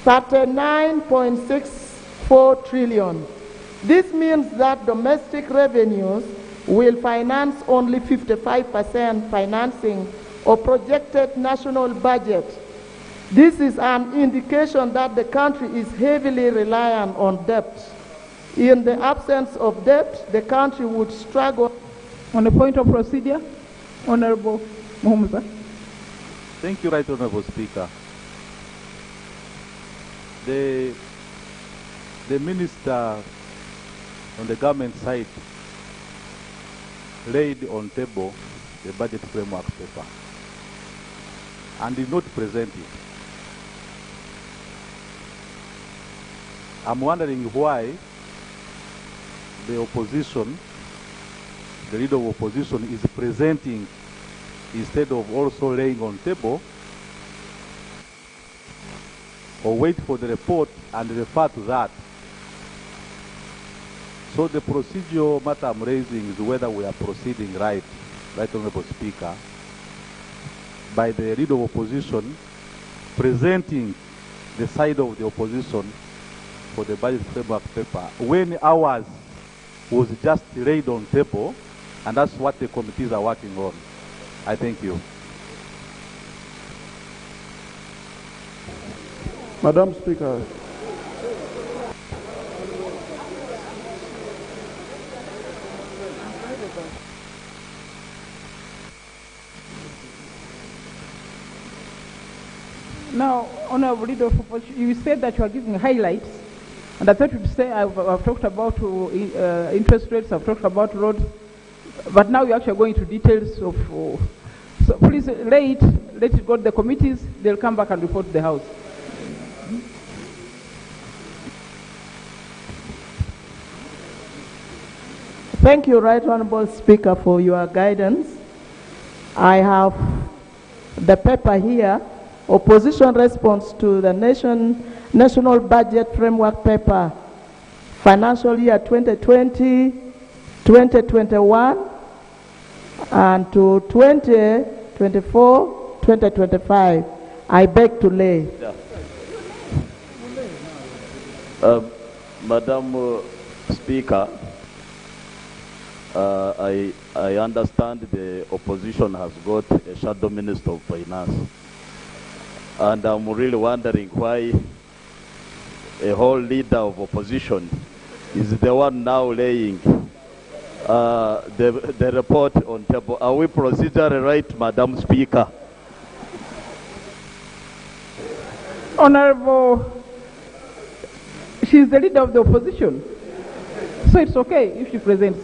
39.64 trillion. This means that domestic revenues will finance only 55% financing of projected national budget. This is an indication that the country is heavily reliant on debt. In the absence of debt, the country would struggle. On a point of procedure, Honorable Mohammed. Thank you, Right Honorable Speaker. The minister on the government side laid on table the budget framework paper and did not present it. I'm wondering why the opposition, the leader of opposition, is presenting instead of also laying on table, or wait for the report and refer to that. So the procedural matter I'm raising is whether we are proceeding right, Right Honorable Speaker, by the leader of opposition presenting the side of the opposition for the budget framework paper when ours was just laid on table, and that's what the committees are working on. I thank you. Madam Speaker. Now, Honorable Leader of Opposition, you said that you are giving highlights, and I thought you'd say I've talked about interest rates, I've talked about roads, but now you're actually going into details of. So please let it go to the committees. They'll come back and report to the House. Thank you, Right Honorable Speaker, for your guidance. I have the paper here, Opposition Response to the National Budget Framework Paper, Financial Year 2020, 2021, and to 2024, 2025. I beg to lay. Madam Speaker, I understand the opposition has got a shadow minister of finance, and I'm really wondering why a whole leader of opposition is the one now laying the report on table. Are we procedurally right, Madam Speaker? Honorable, she's the leader of the opposition, so it's okay if she presents.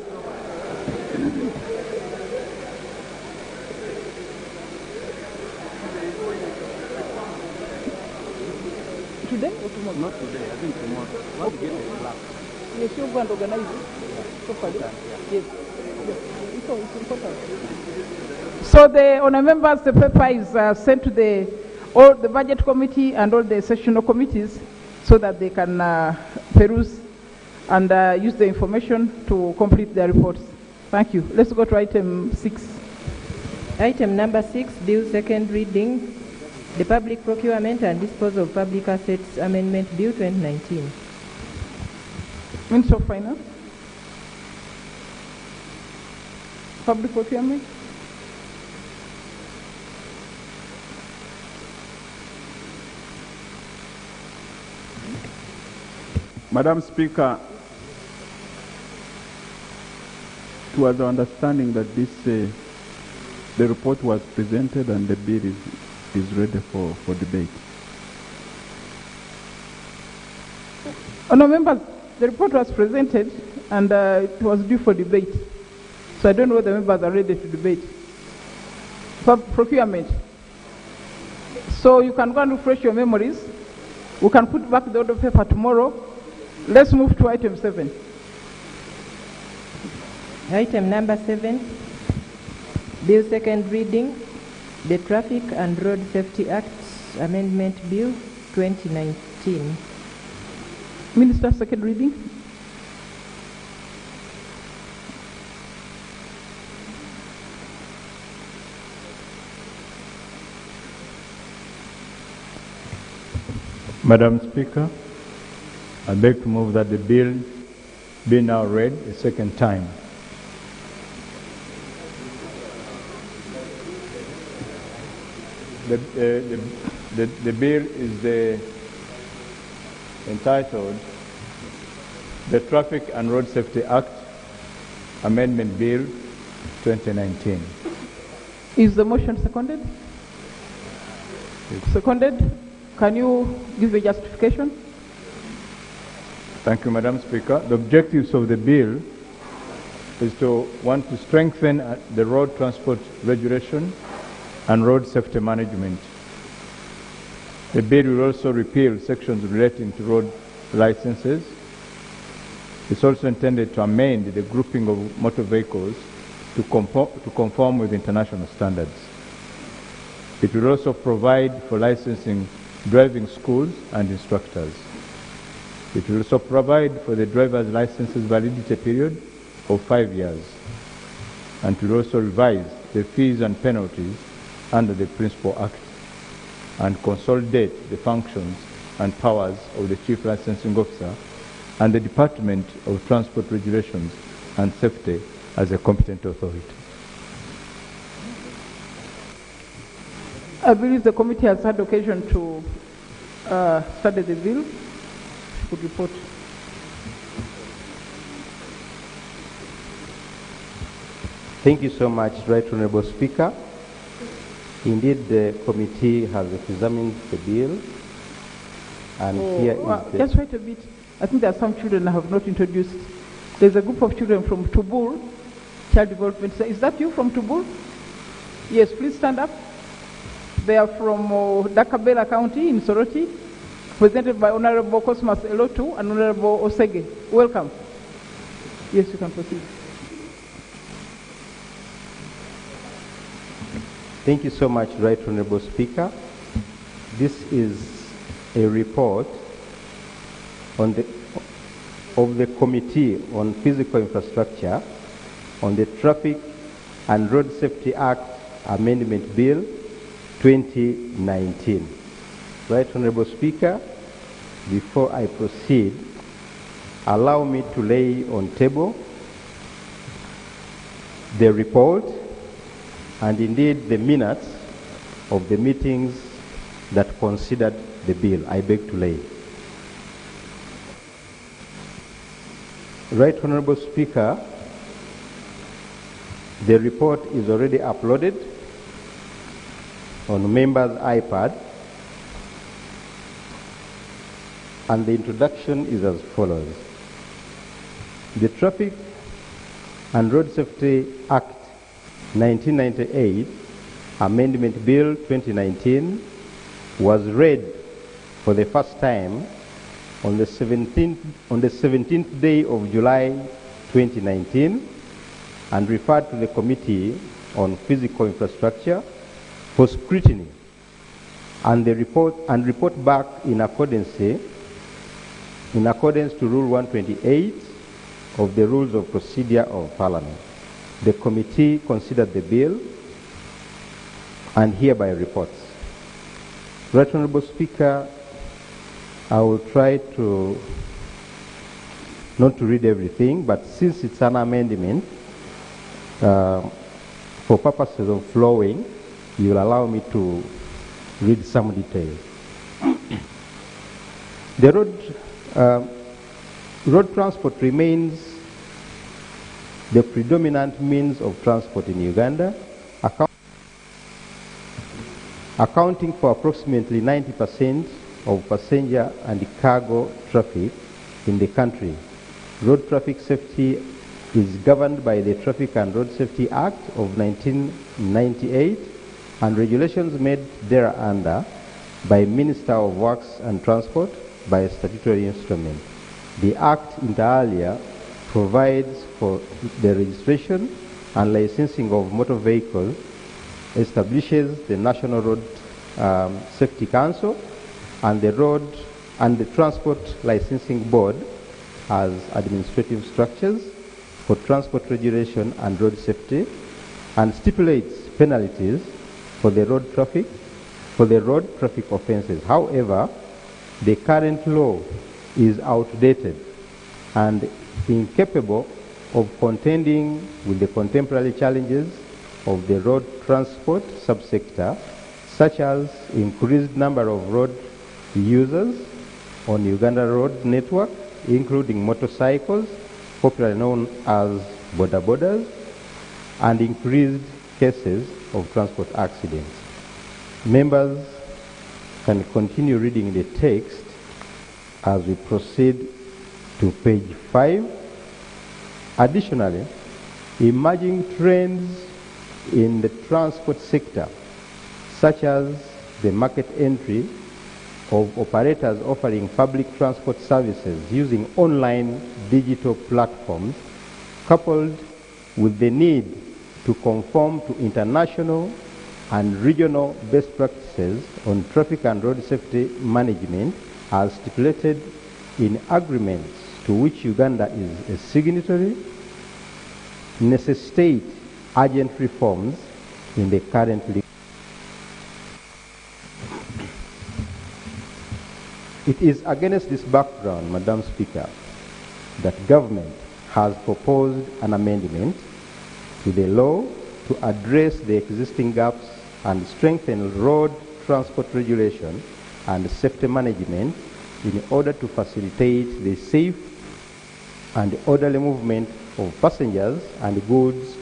Today or tomorrow? Not today, I think tomorrow. Once we get the class. Yes, you're going to organize it properly? Yes. It's important. So the honour members, the paper is sent to all the budget committee and all the sessional committees so that they can peruse and use the information to complete their reports. Thank you. Let's go to item 6. Item number 6, Bill second reading, the Public Procurement and Disposal of Public Assets Amendment Bill 2019. Minister of Finance. Public Procurement. Madam Speaker, it was our understanding that the report was presented and the bill is ready for debate. Honour members, the report was presented and it was due for debate. So I don't know whether the members are ready to debate. Procurement. So you can go and refresh your memories. We can put back the order paper tomorrow. Let's move to item 7. Item number 7, Bill second reading, the Traffic and Road Safety Act Amendment Bill 2019. Minister, second reading. Madam Speaker, I beg to move that the bill be now read a second time. The bill is entitled the Traffic and Road Safety Act Amendment Bill 2019. Is the motion seconded? Seconded. Can you give a justification? Thank you, Madam Speaker. The objectives of the bill is to strengthen the road transport regulation and road safety management. The bill will also repeal sections relating to road licenses. It's also intended to amend the grouping of motor vehicles to conform with international standards. It will also provide for licensing driving schools and instructors. It will also provide for the driver's licenses validity period of 5 years, and will also revise the fees and penalties under the Principal Act and consolidate the functions and powers of the Chief Licensing Officer and the Department of Transport Regulations and Safety as a competent authority. I believe the committee has had occasion to studied the bill. She could report. Thank you so much, Right Honorable Speaker. Indeed, the committee has examined the bill, and here is the... Just wait a bit. I think there are some children I have not introduced. There's a group of children from Tubul, Child Development. Is that you from Tubul? Yes, please stand up. They are from Dakabela County in Soroti, presented by Honorable Cosmas Elotu and Honorable Osege. Welcome. Yes, you can proceed. Thank you so much, Right Honorable Speaker. This is a report on of the Committee on Physical Infrastructure on the Traffic and Road Safety Act Amendment Bill 2019. Right Honorable Speaker, before I proceed, allow me to lay on table the report and indeed the minutes of the meetings that considered the bill. I beg to lay. Right Honorable Speaker, the report is already uploaded on members' iPad, and the introduction is as follows. The Traffic and Road Safety Act 1998 Amendment Bill 2019 was read for the first time on the 17th day of July 2019 and referred to the Committee on Physical Infrastructure for scrutiny and report back in accordance to Rule 128 of the Rules of Procedure of Parliament. The committee considered the bill and hereby reports. Right Honorable Speaker, I will try to not to read everything, but since it's an amendment, for purposes of flowing, you will allow me to read some details. The road transport remains the predominant means of transport in Uganda, accounting for approximately 90% of passenger and cargo traffic in the country. Road traffic safety is governed by the Traffic and Road Safety Act of 1998 and regulations made thereunder by Minister of Works and Transport by a statutory instrument. The Act inter alia provides for the registration and licensing of motor vehicles, establishes the National Road Safety Council and the Transport Licensing Board as administrative structures for transport regulation and road safety, and stipulates penalties for the road traffic offences. However, the current law is outdated and incapable of contending with the contemporary challenges of the road transport subsector, such as increased number of road users on Uganda road network, including motorcycles, popularly known as boda-bodas, and increased cases of transport accidents. Members can continue reading the text as we proceed to page 5. Additionally, emerging trends in the transport sector, such as the market entry of operators offering public transport services using online digital platforms, coupled with the need to conform to international and regional best practices on traffic and road safety management as stipulated in agreements to which Uganda is a signatory, necessitate urgent reforms in the current legal. It is against this background, Madam Speaker, that government has proposed an amendment to the law to address the existing gaps and strengthen road transport regulation and safety management in order to facilitate the safe and orderly movement of passengers and goods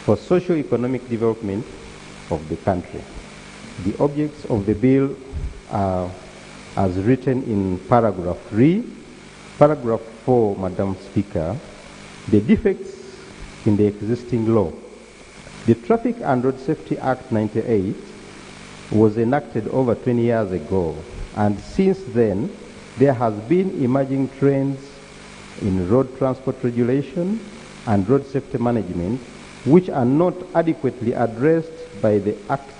for socio-economic development of the country. The objects of the bill are as written in paragraph 3. Paragraph 4, Madam Speaker, the defects in the existing law. The Traffic and Road Safety Act 98 was enacted over 20 years ago, and since then there has been emerging trends in road transport regulation and road safety management which are not adequately addressed by the Act,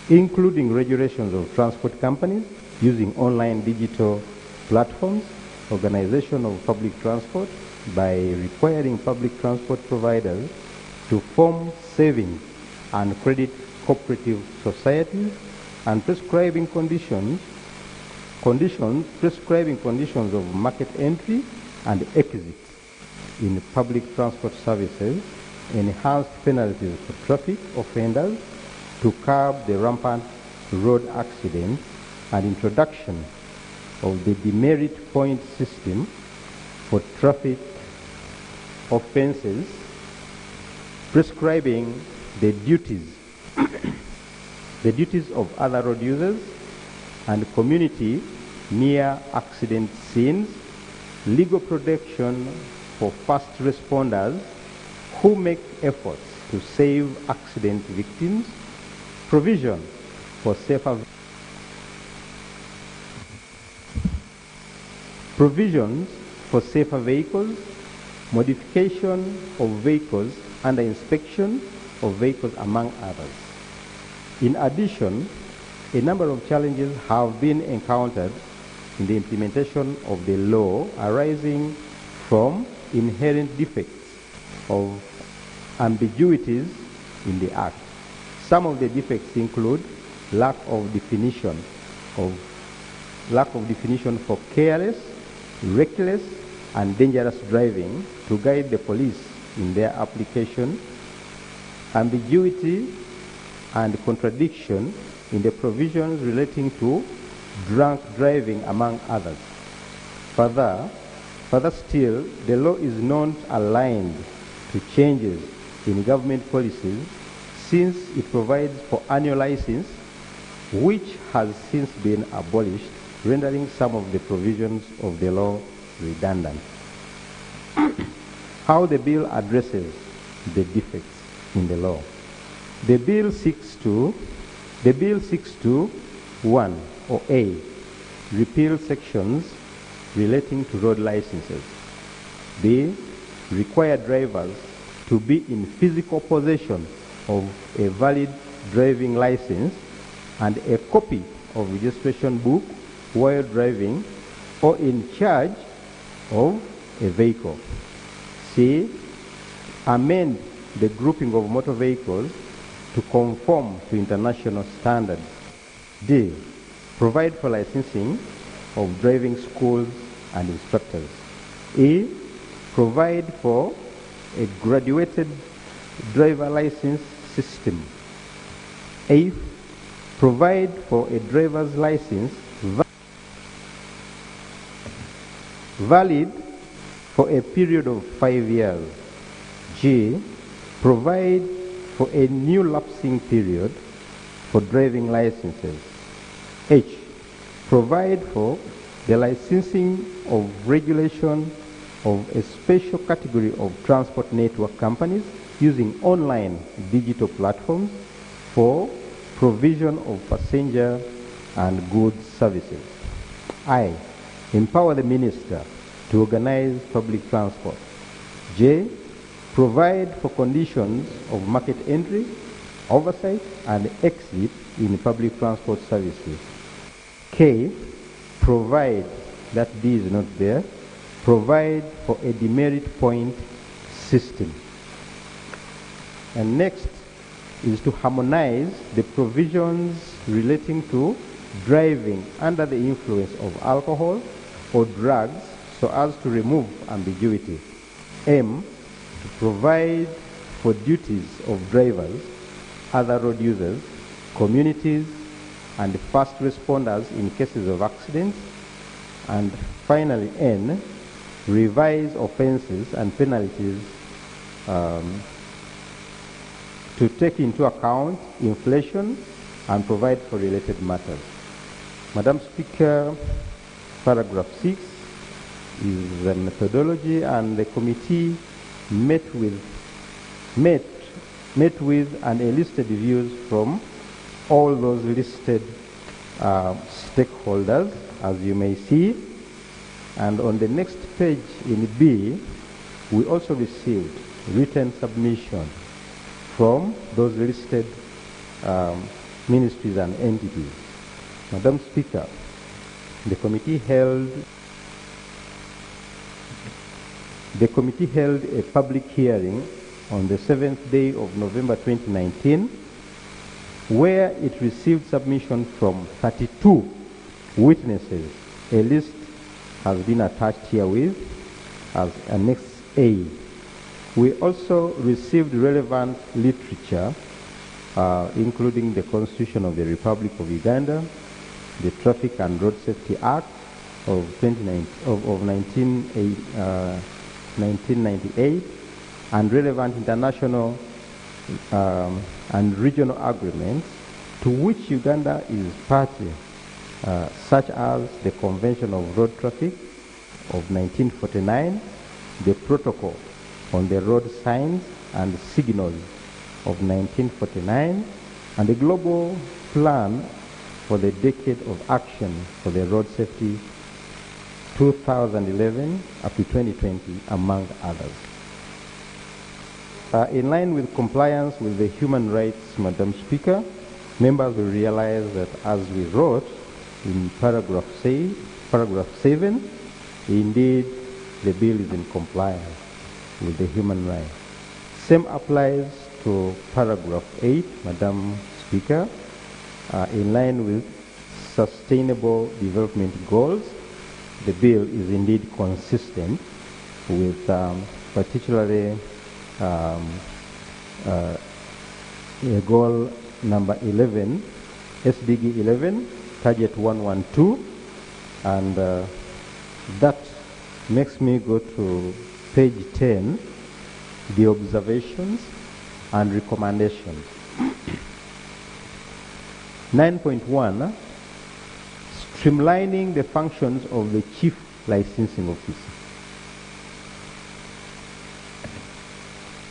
including regulations of transport companies using online digital platforms, organization of public transport by requiring public transport providers to form savings and credit cooperative societies, and prescribing conditions of market entry and exit in public transport services, enhanced penalties for traffic offenders to curb the rampant road accidents, and introduction of the demerit point system for traffic offenses, prescribing the duties of other road users and community near accident scenes, legal protection for first responders who make efforts to save accident victims, provision for provisions for safer vehicles, modification of vehicles under inspection of vehicles, among others. In addition, a number of challenges have been encountered in the implementation of the law arising from inherent defects of ambiguities in the Act. Some of the defects include lack of definition for careless, reckless, and dangerous driving to guide the police in their application, ambiguity and contradiction in the provisions relating to drunk driving, among others. Further still, the law is not aligned to changes in government policies, since it provides for annual license, which has since been abolished, rendering some of the provisions of the law redundant. How the bill addresses the defects in the law. The bill seeks to 1, or A, repeal sections relating to road licenses. B, require drivers to be in physical possession of a valid driving license and a copy of registration book while driving or in charge of a vehicle. C, amend the grouping of motor vehicles to conform to international standards. D, provide for licensing of driving schools and instructors. E, provide for a graduated driver license system. F, provide for a driver's license valid for a period of 5 years. G, provide for a new lapsing period for driving licenses. H, provide for the licensing of regulation of a special category of transport network companies using online digital platforms for provision of passenger and goods services. I, empower the minister to organize public transport. J, provide for conditions of market entry, oversight, and exit in public transport services. K, provide, that D is not there, provide for a demerit point system. And next is to harmonize the provisions relating to driving under the influence of alcohol or drugs so as to remove ambiguity. M, to provide for duties of drivers, other road users, communities, and first responders in cases of accidents. And finally, N, revise offenses and penalties to take into account inflation and provide for related matters. Madam Speaker, paragraph 6 is the methodology, and the committee met with and enlisted views from all those listed stakeholders, as you may see. And on the next page in B, we also received written submission from those listed ministries and entities. Madam Speaker, the committee held a public hearing on the 7th day of November 2019, where it received submission from 32 witnesses. A list has been attached herewith as Annex A. We also received relevant literature, including the Constitution of the Republic of Uganda, the Traffic and Road Safety Act of 1998, and relevant international and regional agreements to which Uganda is party, such as the Convention of Road Traffic of 1949, the Protocol on the Road Signs and Signals of 1949, and the Global Plan for the Decade of Action for the Road Safety 2011 up to 2020, among others. In line with compliance with the human rights, Madam Speaker, members will realize that as we wrote in paragraph 7, indeed the bill is in compliance with the human rights. Same applies to paragraph 8, Madam Speaker, in line with sustainable development goals. The bill is indeed consistent with particularly goal number 11, SDG 11, target 112, and that makes me go to page 10, the observations and recommendations. 9.1, streamlining the functions of the Chief Licensing Officer.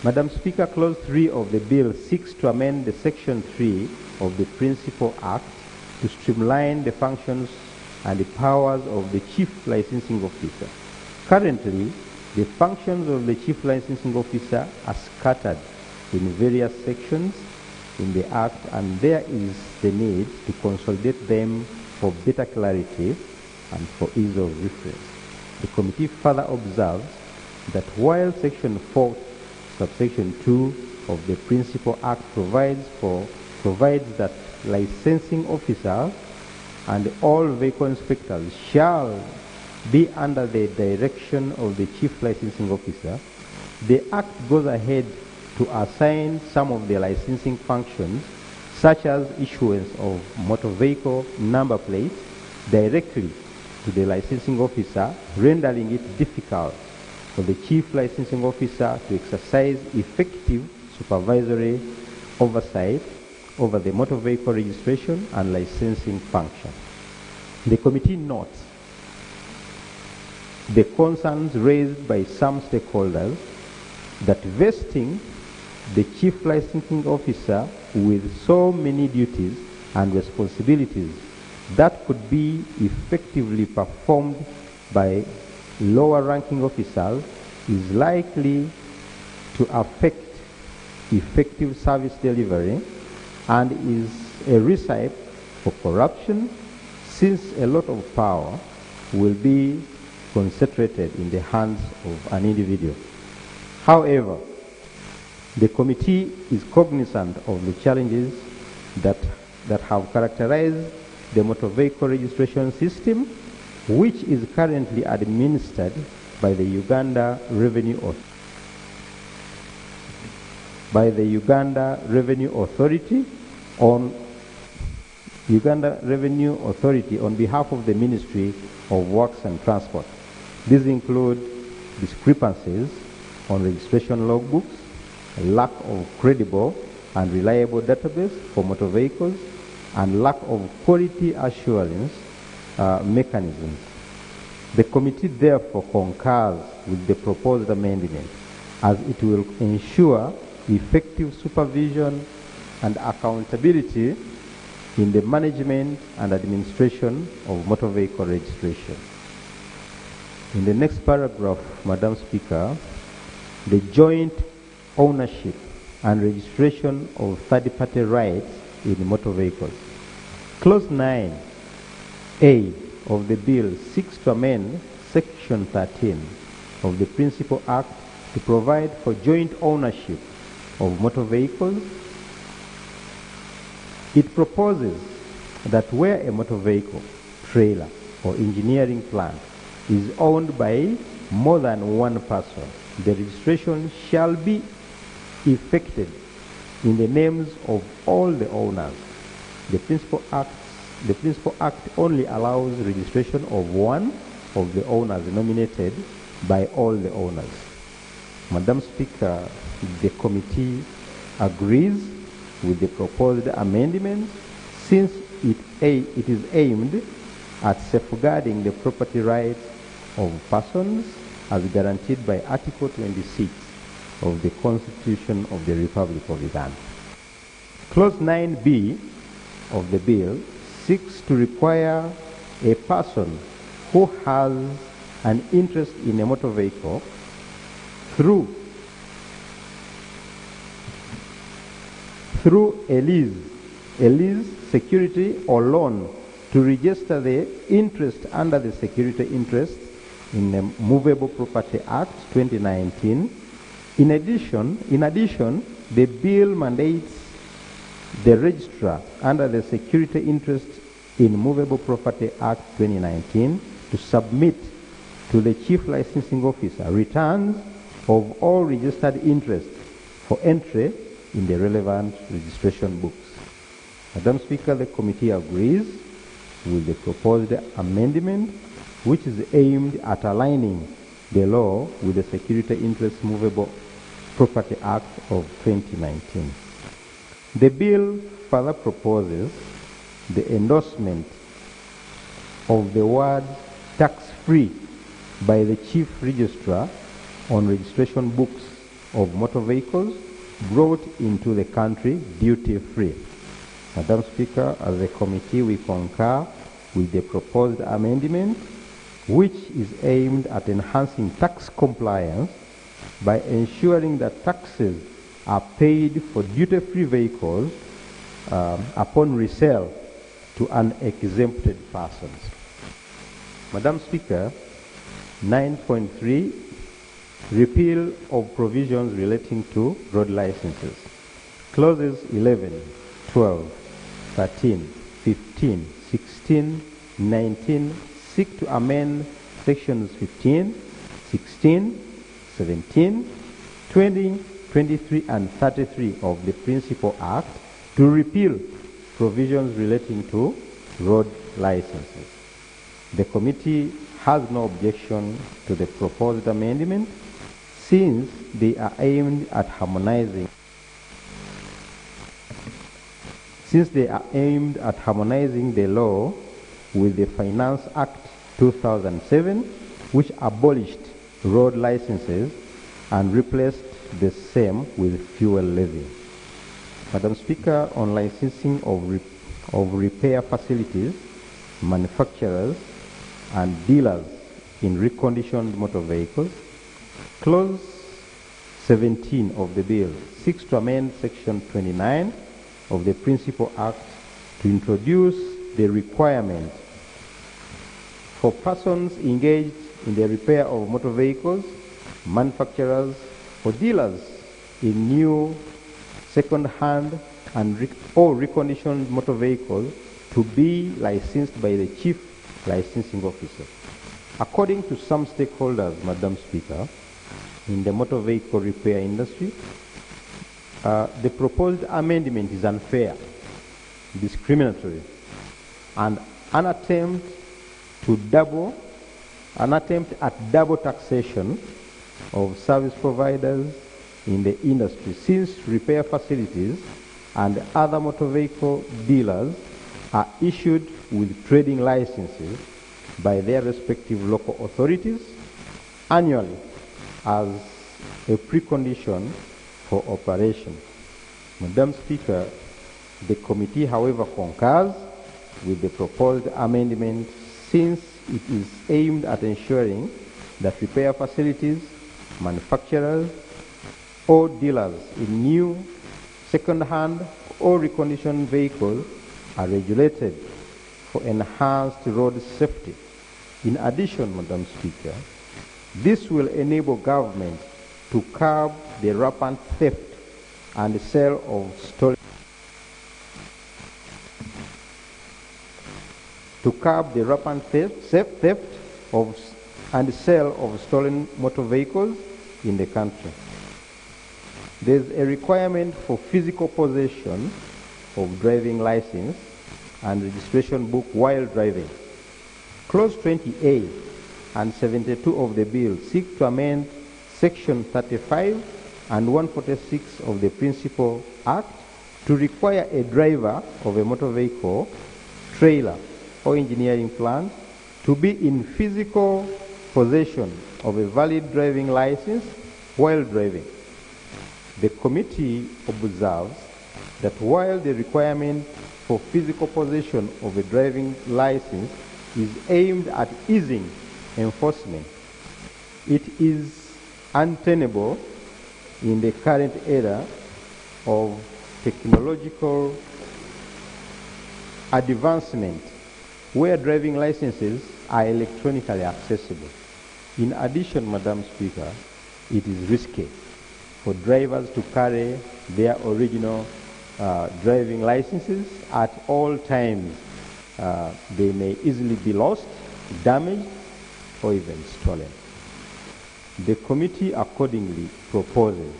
Madam Speaker, Clause 3 of the bill seeks to amend the Section 3 of the Principal Act to streamline the functions and the powers of the Chief Licensing Officer. Currently, the functions of the Chief Licensing Officer are scattered in various sections in the Act, and there is the need to consolidate them for better clarity and for ease of reference. The committee further observes that while Section 4, subsection 2 of the Principal Act provides that licensing officers and all vehicle inspectors shall be under the direction of the Chief Licensing Officer, the Act goes ahead to assign some of the licensing functions, such as issuance of motor vehicle number plates, directly to the licensing officer, rendering it difficult for the Chief Licensing Officer to exercise effective supervisory oversight over the motor vehicle registration and licensing function. The committee notes the concerns raised by some stakeholders that vesting the Chief Licensing Officer with so many duties and responsibilities that could be effectively performed by lower ranking officers is likely to affect effective service delivery and is a recipe for corruption, since a lot of power will be concentrated in the hands of an individual. However, the committee is cognizant of the challenges that have characterized the motor vehicle registration system, which is currently administered by the Uganda Revenue Authority Uganda Revenue Authority on behalf of the Ministry of Works and Transport. These include discrepancies on registration logbooks, a lack of credible and reliable database for motor vehicles, and lack of quality assurance mechanisms. The committee therefore concurs with the proposed amendment, as it will ensure effective supervision and accountability in the management and administration of motor vehicle registration. In the next paragraph, Madam Speaker, the joint ownership and registration of third-party rights in motor vehicles. Clause 9A of the bill seeks to amend Section 13 of the Principal Act to provide for joint ownership of motor vehicles. It proposes that where a motor vehicle, trailer, or engineering plant is owned by more than one person, the registration shall be effected in the names of all the owners. The Principal Act only allows registration of one of the owners nominated by all the owners. Madam Speaker, the committee agrees with the proposed amendment since it is aimed at safeguarding the property rights of persons as guaranteed by Article 26 of the Constitution of the Republic of Uganda. Clause 9B of the bill seeks to require a person who has an interest in a motor vehicle through a lease, security, or loan to register the interest under the Security Interest in the Movable Property Act 2019. In addition, the bill mandates the registrar under the Security Interest in Movable Property Act 2019 to submit to the Chief Licensing Officer returns of all registered interests for entry in the relevant registration books. Madam Speaker, the committee agrees with the proposed amendment, which is aimed at aligning the law with the Security Interest Movable Property Act of 2019. The bill further proposes the endorsement of the word tax-free by the Chief Registrar on registration books of motor vehicles brought into the country duty-free. Madam Speaker, as a committee, we concur with the proposed amendment, which is aimed at enhancing tax compliance by ensuring that taxes are paid for duty-free vehicles upon resale to unexempted persons. Madam Speaker, 9.3, repeal of provisions relating to road licenses. Clauses 11, 12, 13, 15, 16, 19 seek to amend sections 15, 16, 17, 20, 23, and 33 of the Principal Act to repeal provisions relating to road licenses. The committee has no objection to the proposed amendment since they are aimed at harmonizing the law with the Finance Act 2007, which abolished road licenses and replaced the same with fuel levy. Madam Speaker, on licensing of repair facilities, manufacturers, and dealers in reconditioned motor vehicles, Clause 17 of the bill seeks to amend Section 29 of the Principal Act to introduce the requirement for persons engaged in the repair of motor vehicles, manufacturers, or dealers in new, second-hand, or reconditioned motor vehicles to be licensed by the Chief Licensing Officer. According to some stakeholders, Madam Speaker, in the motor vehicle repair industry, the proposed amendment is unfair, discriminatory, and an attempt at double taxation of service providers in the industry, since repair facilities and other motor vehicle dealers are issued with trading licenses by their respective local authorities annually as a precondition for operation. Madam Speaker, the committee, however, concurs with the proposed amendment, since it is aimed at ensuring that repair facilities, manufacturers, or dealers in new, second-hand, or reconditioned vehicles are regulated for enhanced road safety. In addition, Madam Speaker, this will enable government to curb the rampant theft and sale of stolen and sale of stolen motor vehicles in the country. There is a requirement for physical possession of driving license and registration book while driving. Clause 20A and 72 of the bill seek to amend Section 35 and 146 of the Principal Act to require a driver of a motor vehicle, trailer, or engineering plant to be in physical possession of a valid driving license while driving. The committee observes that while the requirement for physical possession of a driving license is aimed at easing enforcement, it is untenable in the current era of technological advancement where driving licenses are electronically accessible. In addition, Madam Speaker, it is risky for drivers to carry their original driving licenses at all times. They may easily be lost, damaged, or even stolen. The committee accordingly proposes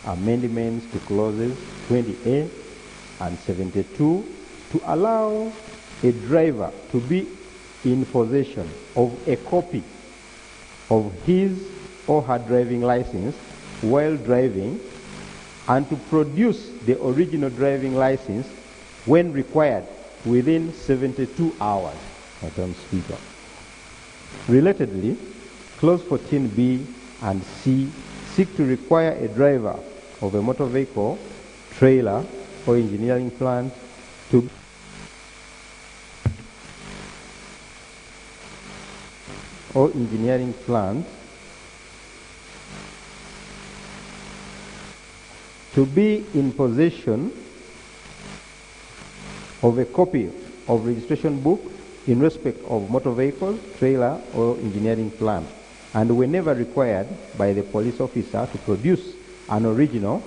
amendments to clauses 20A and 72 to allow a driver to be in possession of a copy of his or her driving license while driving, and to produce the original driving license when required within 72 hours, Madam Speaker. Relatedly, Clause 14B and C seek to require a driver of a motor vehicle, trailer, or engineering plant to be in possession of a copy of registration book in respect of motor vehicle, trailer, or engineering plant, and whenever required by the police officer to produce an original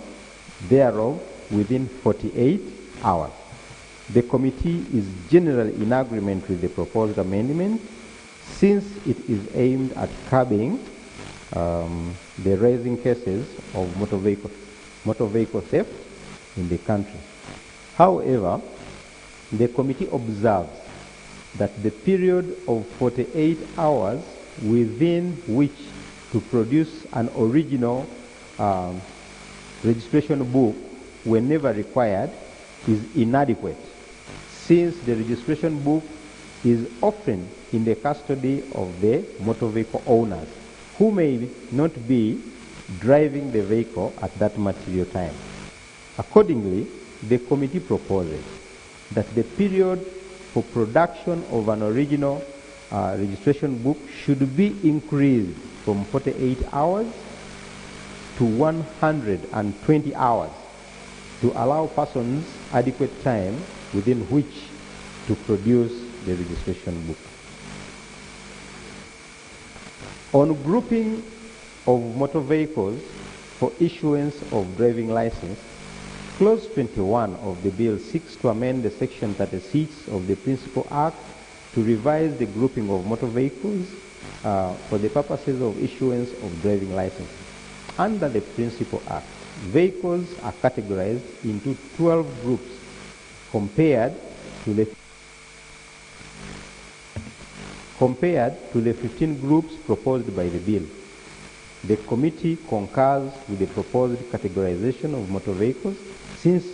thereof within 48 hours. The committee is generally in agreement with the proposed amendment, since it is aimed at curbing the rising cases of motor vehicle theft in the country. However, the committee observes that the period of 48 hours within which to produce an original registration book whenever required is inadequate, since the registration book is often in the custody of the motor vehicle owners, who may not be driving the vehicle at that material time. Accordingly, the committee proposes that the period for production of an original registration book should be increased from 48 hours to 120 hours to allow persons adequate time within which to produce the registration book. On grouping of motor vehicles for issuance of driving license, Clause 21 of the bill seeks to amend the Section 36 of the Principal Act to revise the grouping of motor vehicles for the purposes of issuance of driving license. Under the Principal Act, vehicles are categorized into 12 groups compared to the compared to the 15 groups proposed by the bill. The committee concurs with the proposed categorization of motor vehicles since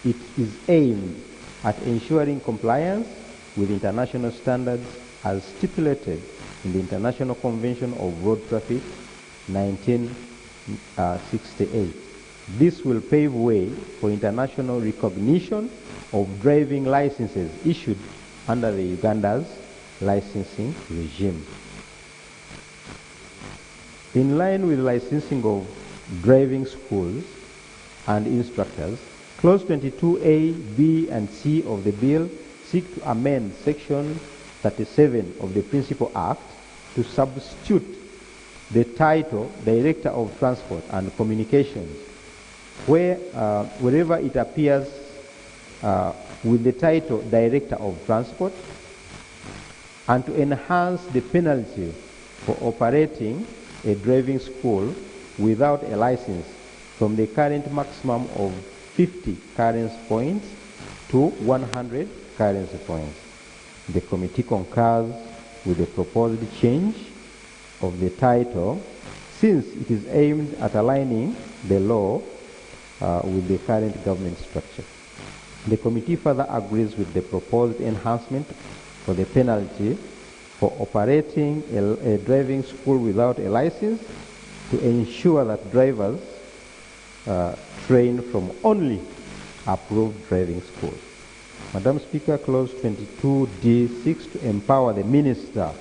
it is aimed at ensuring compliance with international standards as stipulated in the International Convention of Road Traffic 1968. This will pave way for international recognition of driving licenses issued under the Uganda's licensing regime. In line with licensing of driving schools and instructors, Clause 22A, B, and C of the bill seek to amend Section 37 of the Principal Act to substitute the title Director of Transport and Communications wherever it appears with the title Director of Transport, and to enhance the penalty for operating a driving school without a license from the current maximum of 50 currency points to 100 currency points. The committee concurs with the proposed change of the title since it is aimed at aligning the law with the current government structure. The committee further agrees with the proposed enhancement for the penalty for operating a driving school without a license to ensure that drivers train from only approved driving schools. Madam Speaker, Clause 22D seeks to empower the Minister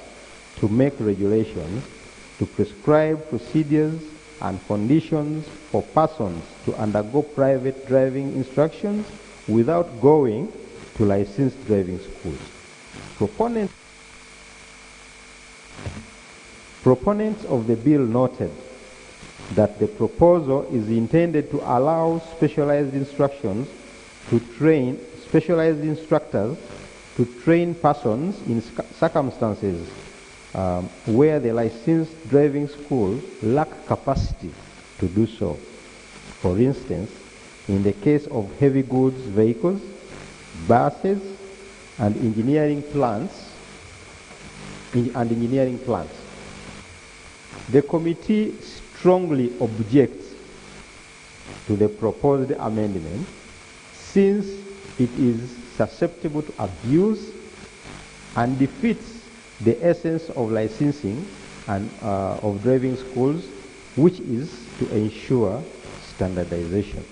to make regulations to prescribe procedures and conditions for persons to undergo private driving instructions without going to licensed driving schools. Proponents of the bill noted that the proposal is intended to allow specialized instructors to train persons in circumstances where the licensed driving schools lack capacity to do so. For instance, in the case of heavy goods vehicles, buses, and engineering plants. The committee strongly objects to the proposed amendment since it is susceptible to abuse and defeats the essence of licensing and of driving schools, which is to ensure standardization.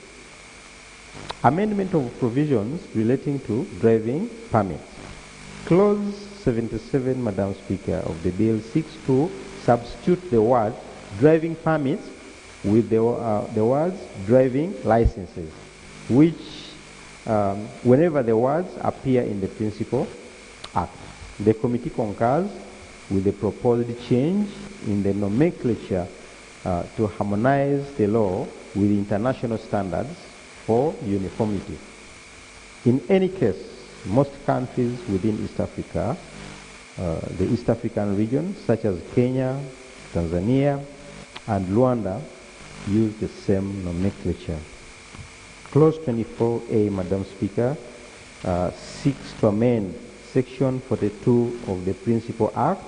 Amendment of provisions relating to driving permits. Clause 77, Madam Speaker, of the bill seeks to substitute the word driving permits with the words driving licenses, which whenever the words appear in the Principal Act. The committee concurs with the proposed change in the nomenclature to harmonize the law with international standards for uniformity. In any case, most countries within East Africa, the East African region, such as Kenya, Tanzania, and Rwanda, use the same nomenclature. Clause 24A, Madam Speaker, seeks to amend Section 42 of the Principal Act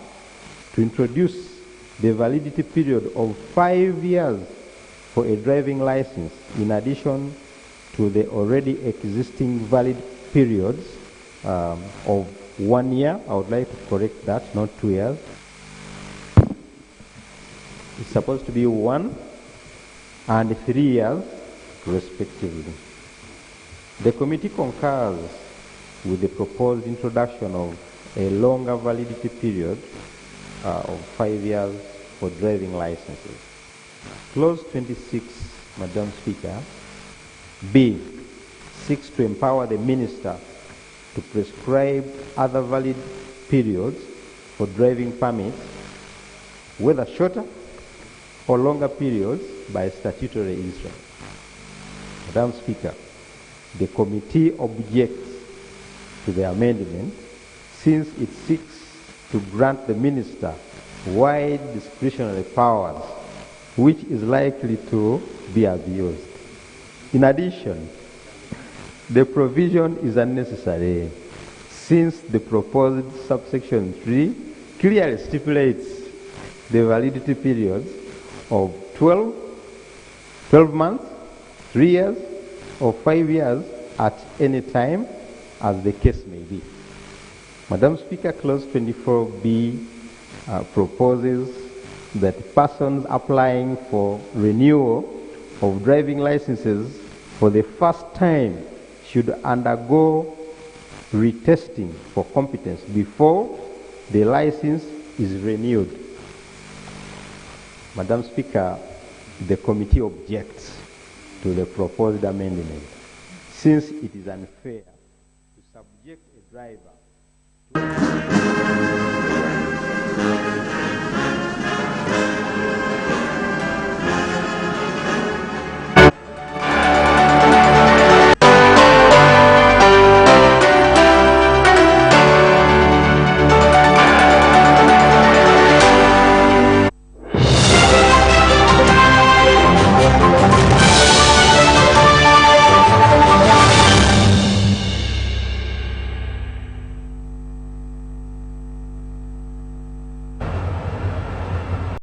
to introduce the validity period of 5 years for a driving license in addition to the already existing valid periods of 1 year. I would like to correct that, not 2 years. It's supposed to be 1 and 3 years, respectively. The committee concurs with the proposed introduction of a longer validity period of 5 years for driving licenses. Clause 26, Madam Speaker, B, seeks to empower the Minister to prescribe other valid periods for driving permits, whether shorter or longer periods, by statutory instrument. Madam Speaker, the committee objects to the amendment since it seeks to grant the Minister wide discretionary powers, which is likely to be abused. In addition, the provision is unnecessary since the proposed subsection 3 clearly stipulates the validity periods of 12 months, 3 years, or 5 years at any time, as the case may be. Madam Speaker, Clause 24B proposes that persons applying for renewal of driving licenses for the first time should undergo retesting for competence before the license is renewed. Madam Speaker, the committee objects to the proposed amendment, since it is unfair to subject a driver to